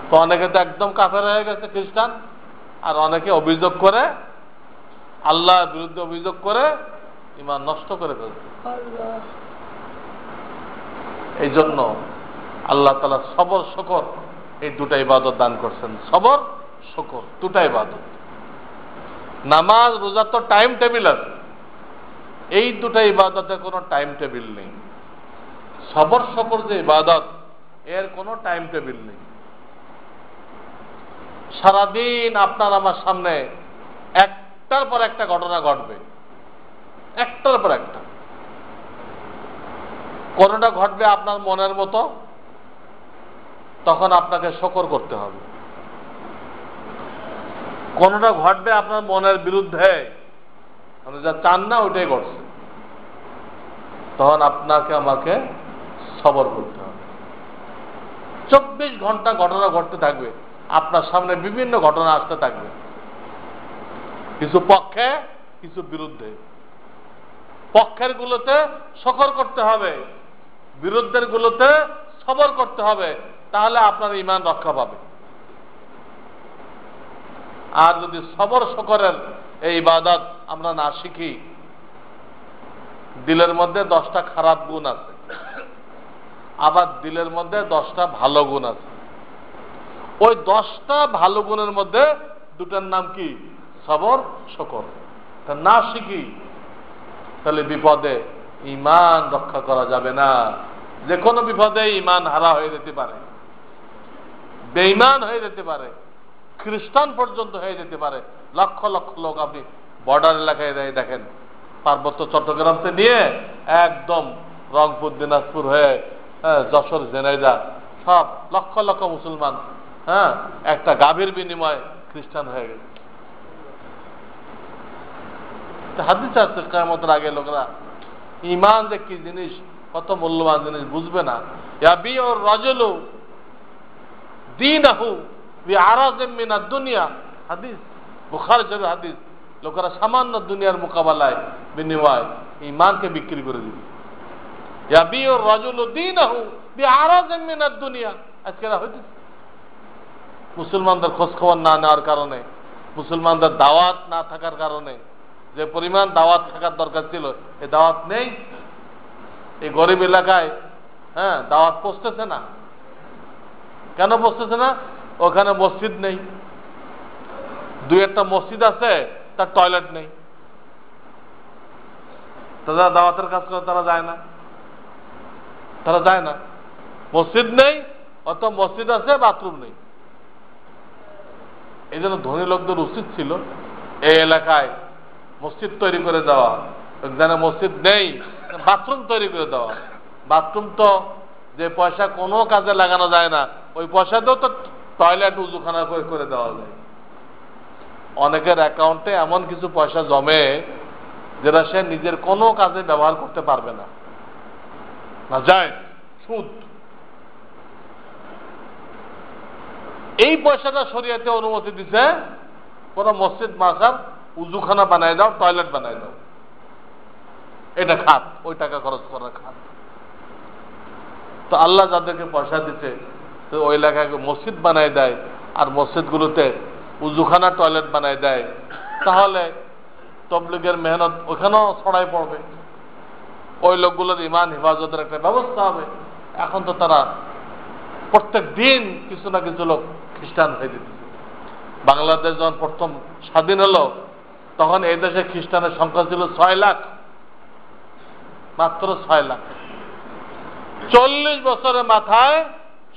তো অনেকে তো একদম কাফের হয়ে গেছে খ্রিস্টান, আর অনেকে অভিযোগ করে, আল্লাহর বিরুদ্ধে অভিযোগ করে ঈমান নষ্ট করে ফেলছে। এই জন্য আল্লাহ তাআলা সবর শুকর এই দুটা ইবাদত দান করছেন। সবর শুকর দুটা ইবাদত। নামাজ রোজা তো টাইম টেবিল আছে, এই দুটা ইবাদতের কোনো টাইম টেবিল নেই। সবর শুকর যে ইবাদত, এর কোনো টাইম টেবিল নেই। সারাদিন আপনার আমার সামনে একটার পর একটা ঘটনা ঘটবে, একটার পর একটা। কোনটা ঘটবে আপনার মনের মতো, তখন আপনাকে শুকর করতে হবে। কোনটা ঘটবে আপনার মনের বিরুদ্ধে, আপনি যা চান না ওইটাই ঘটছে, তখন আপনাকে আমাকে সবর করতে হবে। 24 ঘন্টা ঘটনা ঘটতে থাকবে, আপনার সামনে বিভিন্ন ঘটনা আসতে থাকবে, কিছু পক্ষে কিছু বিরুদ্ধে। পক্ষের গুলোতে শুকর করতে হবে, বিরুদ্ধের গুলোতে সবর করতে হবে, তাহলে আপনার ঈমান রক্ষা পাবে। আর যদি সবর শুকরের এই ইবাদত আমরা না শিখি, দিলের মধ্যে 10টা খারাপ গুণ আছে, আবার দিলের মধ্যে 10টা ভালো গুণ আছে। ওই 10টা ভালো গুণের মধ্যে দুটার নাম কি? সবর শুকর। তা না শিখি তাহলে বিপদে ঈমান রক্ষা করা যাবে না। যে কোনো বিপদে ঈমান হারা হয়ে যেতে পারে, বেঈমান হয়ে যেতে পারে, খ্রিস্টান পর্যন্ত হয়ে যেতে পারে। লক্ষ লক্ষ লোক আপনি বর্ডার এলাকায় দেখেন, পার্বত্য চট্টগ্রামকে নিয়ে একদম রংপুর, দিনাজপুর হয়ে যশোর, ঝিনাইদহ, সব লক্ষ লক্ষ মুসলমান একটা গাভীর বিনিময়ে খ্রিস্টান হয়ে গেছে। হাদিস আছে কিয়ামতের আগে লোকরা ঈমান যে কি জিনিস, কত মূল্যবান জিনিস বুঝবে না। ইয়াবিউ রাজুলু দীনহু বিআরাজিম মিনাদ দুনিয়া, হাদিস বুখারী শরীফের হাদিস। লোকেরা সামান্য দুনিয়ার মোকাবেলায় বিনিময় ঈমানকে বিক্রি করে দিবে। ইয়াবিউ রাজুলু দীনহু বিআরাজিম মিনাদ দুনিয়া, আজকে হইতেছে মুসলমানদের খোঁজখবর না নেওয়ার কারণে, মুসলমানদের দাওয়াত না থাকার কারণে, যে পরিমাণ দাওয়াত থাকার দরকার ছিল এই দাওয়াত নেই। এই গরিব এলাকায় দাওয়াত পৌঁছতেছে না। কেন পৌঁছতেছে না? ওখানে মসজিদ নেই, দুই একটা মসজিদ আছে, তার টয়লেট নেই। তারা দাওয়াতের কাজ করে, তারা যায় না, তারা যায় না। মসজিদ নেই, অত মসজিদ আছে, বাথরুম নেই। এই জন্য ধনী লোকদের উচিত ছিল এই এলাকায় মসজিদ তৈরি করে দেওয়া, যেখানে মসজিদ নেই বাথরুম তৈরি করে দেওয়া। বাথরুম তো যে পয়সা কোনো কাজে লাগানো যায় না, ওই পয়সাতেও তো টয়লেট উজুখানা করে দেওয়া যায়। অনেকের অ্যাকাউন্টে এমন কিছু পয়সা জমে যেটা সে নিজের কোনো কাজে ব্যবহার করতে পারবে না, না যায় সুদ। এই পয়সাটা শরীয়তে অনুমতি দিছে, কোন মসজিদ মাসার উজুখানা বানায় দাও, টয়লেট বানায় দাও, এটা খাত, ওই টাকা খরচ করার খাত। তো আল্লাহ যাদেরকে পয়সা দিচ্ছে তো ওই এলাকায় মসজিদ বানায় দেয়, আর মসজিদগুলোতে উজুখানা টয়লেট বানায় দেয়, তাহলে তবলিগের মেহনত ওখানেও ছড়াই পড়বে, ওই লোকগুলোর ইমান হেফাজতের একটা ব্যবস্থা হবে। এখন তো তারা প্রত্যেক দিন কিছু না কিছু লোক খ্রিস্টান হয়ে দিচ্ছে। বাংলাদেশ যখন প্রথম স্বাধীন হলো তখন এই দেশে খ্রিস্টানের সংখ্যা ছিল 6 লাখ, মাত্র 6 লাখ। 40 বছরের মাথায়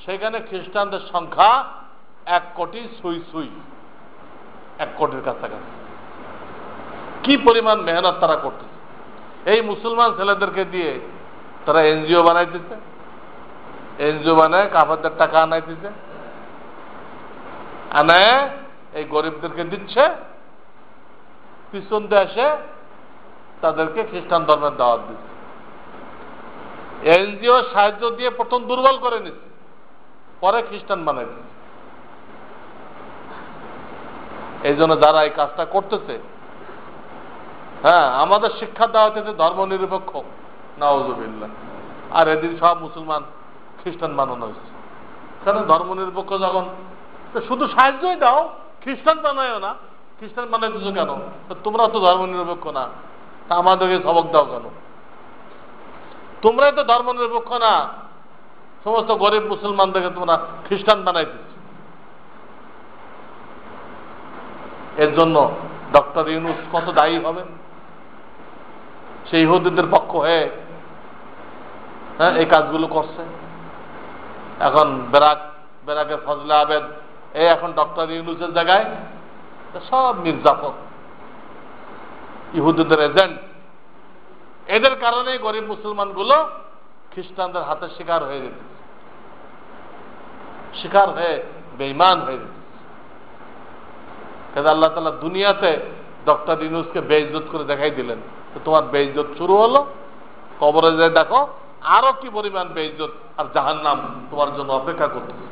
সেখানে খ্রিস্টানদের সংখ্যা 1 কোটি ছুঁই, 1 কোটির কাছাকাছি। কি পরিমাণ মেহনত তারা করতেছে। এই মুসলমান ছেলেদেরকে দিয়ে তারা এনজিও বানাইতেছে, এনজিও বানায় কাফেরদের টাকা আনাইতেছে, আনায় এই গরিবদেরকে দিচ্ছে, পিছন দিয়ে এসে তাদেরকে খ্রিস্টান ধর্মের দাওয়াত দিচ্ছে। এনজিও সাহায্য দিয়ে প্রথম দুর্বল করে নিচ্ছে, পরে খ্রিস্টান বানাই দিচ্ছে। এই জন্য যারা এই কাজটা করতেছে, আমাদের শিক্ষা দেওয়া হচ্ছে ধর্ম নিরপেক্ষ, নাউজুবিল্লাহ। আর এদিন সব মুসলমান খ্রিস্টান বানানো হচ্ছে। কারণ ধর্ম নিরপেক্ষ যখন, শুধু সাহায্যই দাও, খ্রিস্টান বানায়ও না। খ্রিস্টান বানাইতেছো কেন? তোমরা তো ধর্ম নিরপেক্ষ না, তা আমাদেরকে সবক দাও কেন? তোমরাই তো ধর্ম নিরপেক্ষ না, সমস্ত গরিব মুসলমানদেরকে তোমরা খ্রিস্টান বানাইতেছ। এর জন্য ডক্টর ইউনূস কত দায়ী হবে। সেই ইহুদিদের পক্ষ হয়ে এই কাজগুলো করছে। এখন বেরাকের ফজলে আবেদ এখন ডক্টর ইউনূসের জায়গায় সব মির্জাফর, ইহুদিদের এজেন্ট। এদের কারণেই গরিব মুসলমানগুলো খ্রিস্টানদের হাতে শিকার হয়ে যেতেছে, শিকার হয়ে বেঈমান হয়ে যেতেছে। আল্লাহ তাআলা দুনিয়াতে ডক্টর ইউনূসকে বেইজ্জত করে দেখাই দিলেন। তো তোমার বেইজ্জত শুরু হলো, কবরে যায় দেখো আরো কি পরিমাণ বেইজ্জত আর জাহান্নাম তোমার জন্য অপেক্ষা করতেছে।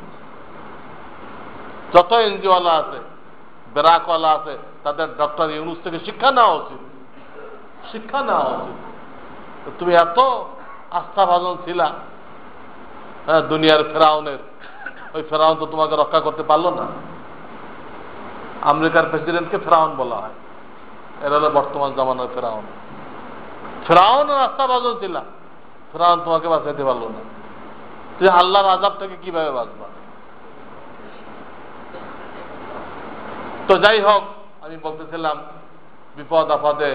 যত এনজিওওয়ালা আছে, বেরাকওয়ালা আছে, তাদের ডক্টর ইউনূস থেকে শিক্ষা নেওয়া উচিত, শিক্ষা নেওয়া উচিত। তুমি এত আস্থাভাজন ছিলা দুনিয়ার ফেরাউনের, ওই ফেরাউন তো তোমাকে রক্ষা করতে পারলো না। আমেরিকার প্রেসিডেন্টকে ফেরাউন বলা হয়, এরা হলো বর্তমান জামানার ফেরাউন। ফেরাউনের আস্থাভাজন ছিলা, ফেরাউন তোমাকে বাঁচাইতে পারলো না। তুমি আল্লাহর আযাব থেকে কিভাবে বাঁচবা? তো যাই হোক, আমি বলতেছিলাম বিপদ আপদে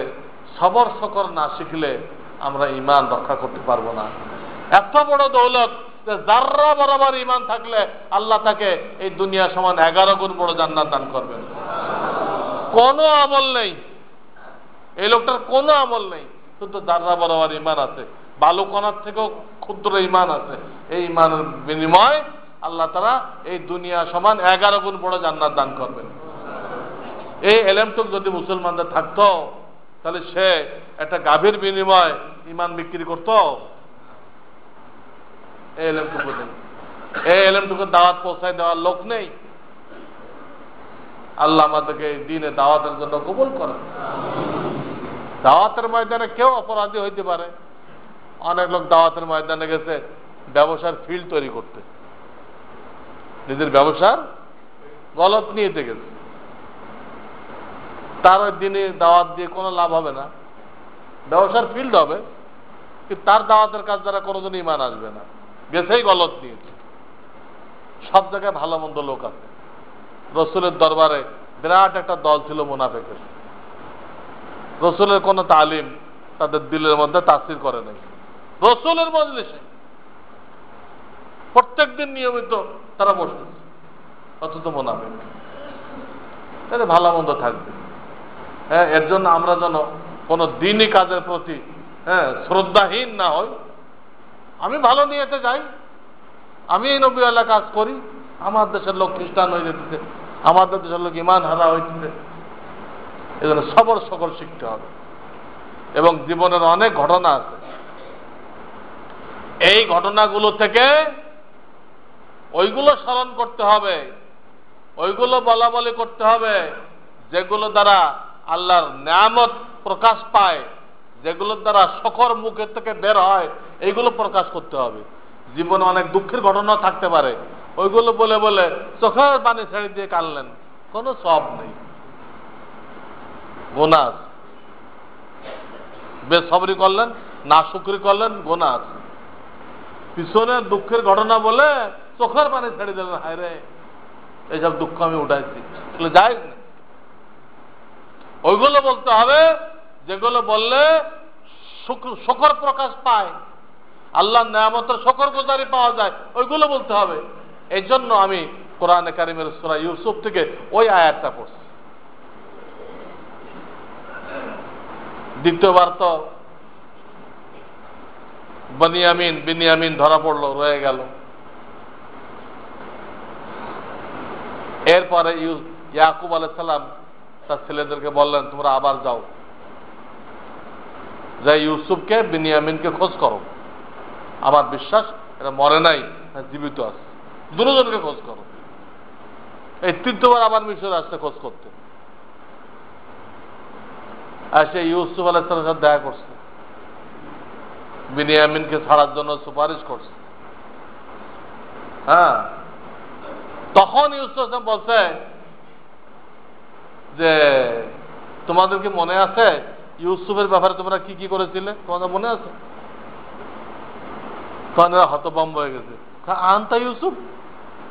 সবর শকর না শিখলে আমরা ঈমান রক্ষা করতে পারবো না। এত বড় দৌলত যে যাররা বরাবর ঈমান থাকলে আল্লাহ তাকে এই দুনিয়া সমান 11 গুণ বড় জান্নাত দান করবেন। কোনো আমল নেই, এই লোকটার কোনো আমল নেই, শুধু যাররা বরাবর ঈমান আছে, বালুকণার থেকেও ক্ষুদ্র ঈমান আছে। এই ঈমানের বিনিময় আল্লাহ তাআলা এই দুনিয়া সমান 11 গুণ বড় জান্নাত দান করবেন। এই এলেমটুক যদি মুসলমানদের থাকতো তাহলে সে একটা গাভীর বিনিময় ঈমান বিক্রি করত। এই এলেমটুকু নেই, এই এলেমটুকু দাওয়াত পৌঁছায় দেওয়ার লোক নেই। আল্লাহ আমাদেরকে এই দিনে দাওয়াতের জন্য কবুল করেন। দাওয়াতের ময়দানে কেউ অপরাধী হইতে পারে। অনেক লোক দাওয়াতের ময়দানে গেছে ব্যবসার ফিল্ড তৈরি করতে, নিজের ব্যবসার গলত নিয়েতে গেছে। তার ওই দিনে দাওয়াত দিয়ে কোনো লাভ হবে না, ব্যবসার ফিল্ড হবে, কিন্তু তার দাওয়াতের কাজ দ্বারা কোনোদিন ইমান আসবে না। গেছেই গলত নিয়েছে। সব জায়গায় ভালো মন্দ লোক আছে। রসুলের দরবারে বিরাট একটা দল ছিল মুনাফিকের। রসুলের কোন তালিম তাদের দিলের মধ্যে তাসির করে নাই। রসুলের মজলিসে প্রত্যেক দিন নিয়মিত তারা বসতেছে, অথচ মুনাফিক। তাহলে ভালো মন্দ থাকবে। হ্যাঁ, এর জন্য আমরা যেন কোন দিনই কাজের প্রতি শ্রদ্ধাহীন না হই। আমি ভালো নিয়েতে যাই, আমি এই নবীওয়ালা কাজ করি, আমার দেশের লোক খ্রিস্টান হয়ে যেতেছে, আমাদের দেশের লোক ইমান হারা হয়েছে। এই জন্য সবর সকল শিখতে হবে। এবং জীবনের অনেক ঘটনা আছে, এই ঘটনাগুলো থেকে ওইগুলো স্মরণ করতে হবে, ওইগুলো বলা বলি করতে হবে, যেগুলো দ্বারা আল্লাহর নিয়ামত প্রকাশ পায়, যেগুলোর দ্বারা শকর মুখের থেকে বের হয়, এইগুলো প্রকাশ করতে হবে। জীবনে অনেক দুঃখের ঘটনা থাকতে পারে, ওইগুলো বলে বলে চোখের পানি ছেড়ে দিয়ে কানলেন, কোনো সব নেই, গুনাহ আছে। বেসবরি করলেন, না শুকরি করলেন, গুনাহ আছে। পিছনে দুঃখের ঘটনা বলে চোখের পানি ছেড়ে দিলেন, হায় রে এইসব দুঃখ আমি উঠাইছি, যাই না। ওইগুলো বলতে হবে যেগুলো বললে শকর প্রকাশ পায়, আল্লাহর নিয়ামতের শকর গুজারি পাওয়া যায়, ওইগুলো বলতে হবে। এই জন্য আমি কোরআনে কারিমের সূরা ইউসুফ থেকে ওই আয়াতটা পড়ছি। দ্বিতীয়বার তো বিনিয়ামিন ধরা পড়লো, রয়ে গেল। এরপরে ইয়াকুব আলাইহিস সালাম তার ছেলেদেরকে বললেন, তোমরা আবার যাও, যাই ইউসুফকে বিনিয়ামিনকে খোঁজ করো। আমার বিশ্বাস এটা মরে নাই, জীবিত আছে, দুজনকে খোঁজ করো। এই তৃতীয়বার আবার মিশরে আসছে খোঁজ করতে। আর সে ইউসুফ আলাইহিস সালামের সাথে দেখা করছে, বিনিয়ামিনকে ছাড়ার জন্য সুপারিশ করছে। হ্যাঁ, তখন ইউসুফ আলাইহিস বলছে যে তোমাদের কি মনে আছে ইউসুফের ব্যাপারে তোমরা কি কি করেছিলে, তোমাদের মনে আছে? তখন এরা হতভম্ব হয়ে গেছে। আনতা ইউসুফ,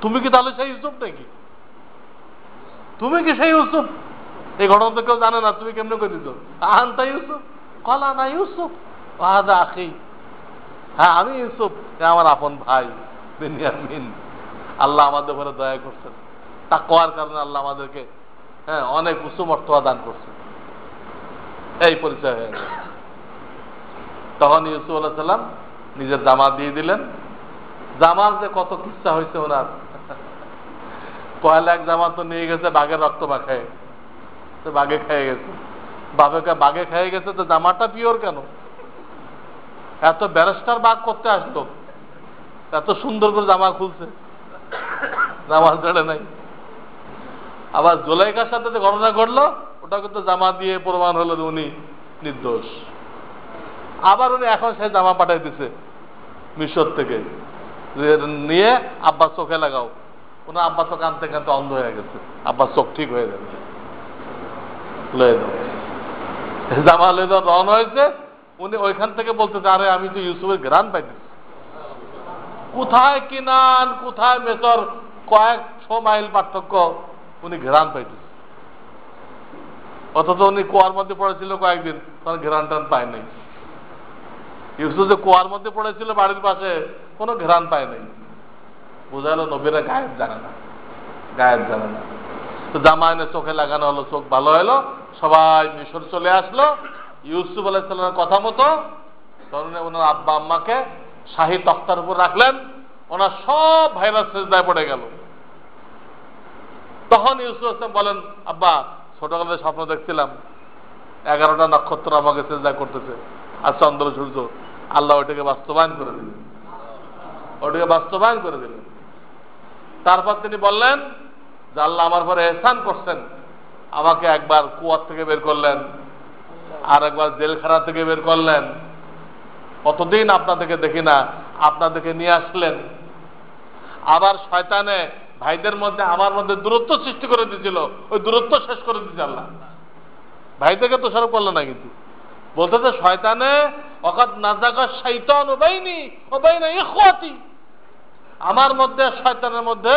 তুমি কি তাহলে সেই ইউসুফ নাকি? তুমি কি সেই ইউসুফ? এই ঘটনা তো কেউ জানে না, তুমি কেমনে করে দিত? আনতা ইউসুফ, কলা না ইউসুফ আদা আখি। হ্যাঁ, আমি ইউসুফ, আমার আপন ভাই বিনিয়ামিন। আল্লাহ আমাদের উপরে দয়া করছেন, তাকওয়ার কারণে আল্লাহ আমাদেরকে অনেক উচ্চ মর্তবা দান করছে। এই পরিচয় হয়ে গেল। তখন ইউসুফ আলাইহিস সালাম নিজের জামা দিয়ে দিলেন। জামার যে কত কিচ্ছা হয়েছে ওনার। পয়লা এক জামা তো নিয়ে গেছে বাঘের রক্ত মাখায়, তো বাঘে খেয়ে গেছে। বাঘে খেয়ে গেছে, তো জামাটা পিওর কেন? এত ব্যারিস্টার বাঘ করতে আসতো, এত সুন্দর করে জামা খুলছে, জামা ছেড়ে নাই। আবার জুলাইখার সাথে যে ঘটনা ঘটলো, ওটা কিন্তু জামা দিয়ে প্রমাণ হলো যে উনি নির্দোষ। আবার উনি এখন সেই জামা পাঠাই দিছে মিশর থেকে, নিয়ে আব্বার চোখে লাগাও। ওনার আব্বা তো কানতে কানতে অন্ধ হয়ে গেছে, আব্বার চোখ ঠিক হয়ে যাবে, লয়ে দাও। জামা লয়ে দাও রওনা হয়েছে। উনি ওইখান থেকে বলতেছে, আরে আমি তো ইউসুফের ঘ্রাণ পাইতেছি। কোথায় কিনান, কোথায় মেসর, কয়েকশো মাইল পার্থক্য, উনি ঘ্রাণ পাইতেছে। অথচ উনি কুয়ার মধ্যে পড়েছিল কয়েকদিন, তখন ঘ্রাণ টান পায় নাই। ইউসুফ যে কুয়ার মধ্যে পড়েছিল বাড়ির পাশে, কোনো ঘ্রাণ পায় নাই। বোঝালো নবীরা গায়েব জানে না, গায়েব জানে না। তো জামা এনে চোখে লাগানো হলো, চোখ ভালো হলো, সবাই মিশর চলে আসলো। ইউসুফ আলাইহিস সালামের কথা মতো তরুণে ওনার আব্বা আম্মাকে শাহী তখতার উপর রাখলেন। ওনার সব ভাইরা সিজদায় পড়ে গেল। তখন ইউসুফ আলাইহিস সালাম বলেন, আব্বা ছোটবেলায় স্বপ্ন দেখছিলাম 11টা নক্ষত্র আমাকে সিজদা করতেছে, আর চন্দ্র সূর্য। আল্লাহ ওইটাকে বাস্তবায়ন করে দিলেন, ওইটাকে বাস্তবায়ন করে দিলেন। তারপর তিনি বললেন যে আল্লাহ আমার পরে এহসান করছেন, আমাকে একবার কুয়ার থেকে বের করলেন, আর একবার জেলখানা থেকে বের করলেন। কতদিন আপনাদেরকে দেখি না, আপনাদেরকে নিয়ে আসলেন। আবার শয়তানে ভাইদের মধ্যে আমার মধ্যে দূরত্ব সৃষ্টি করে দিয়েছিল, ওই দূরত্ব শেষ করে দিয়েছে আল্লাহ। ভাই থেকে তো সরব করলো না, কিন্তু বলতেছে শয়তানে অকাত নাজাকা শয়তান ওবাইনা ইখওয়াতি, আমার মধ্যে শয়তানের মধ্যে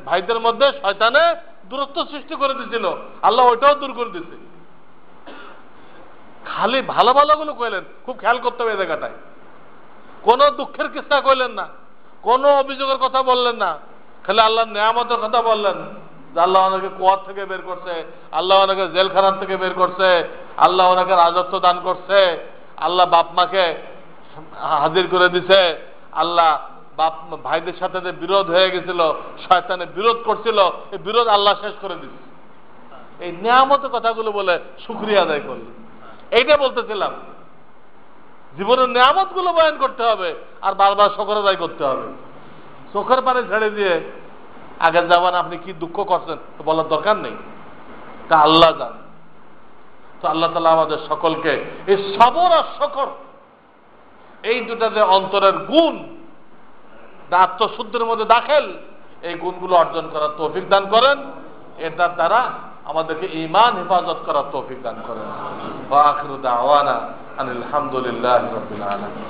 ভাইদের মধ্যে শয়তানে দূরত্ব সৃষ্টি করে দিয়েছিল, আল্লাহ ওইটাও দূর করে দিয়েছে। খালি ভালো ভালোগুলো কইলেন, খুব খেয়াল করতে হবে এই জায়গাটায়। কোনো দুঃখের কিস্সা কইলেন না, কোনো অভিযোগের কথা বললেন না, খালি আল্লাহর নেয়ামতের কথা বললেন যে আল্লাহ ওনাকে কুয়ার থেকে বের করছে, আল্লাহ ওনাকে জেলখানার থেকে বের করছে, আল্লাহ ওনাকে রাজত্ব দান করছে, আল্লাহ বাপ মাকে হাজির করে দিছে, আল্লাহ বাপ ভাইদের সাথে যে বিরোধ হয়ে গেছিল, শয়তানে বিরোধ করছিল, এই বিরোধ আল্লাহ শেষ করে দিচ্ছে। এই নেয়ামতের কথাগুলো বলে শুকরিয়া আদায় করলেন। এইটা বলতেছিলাম, জীবনের নেয়ামত গুলো বয়ান করতে হবে আর বারবার শুকর আদায় করতে হবে। চোখের পানি ছেড়ে দিয়ে আগের যাবেন আপনি কি দুঃখ করছেন তো বলার দরকার নেই, তা আল্লাহ জানেন। তো আল্লাহ তাআলা আমাদের সকলকে এই সবর আর শকর, এই দুটা যে অন্তরের গুণ আত্মশুদ্ধির মধ্যে দাখিল, এই গুণগুলো অর্জন করার তৌফিক দান করেন। এটার দ্বারা আমাদেরকে ঈমান হেফাজত করার তৌফিক দান করেন। ওয়া আখিরু দাওয়ানা আনিল হামদুলিল্লাহি রাব্বিল আলামিন।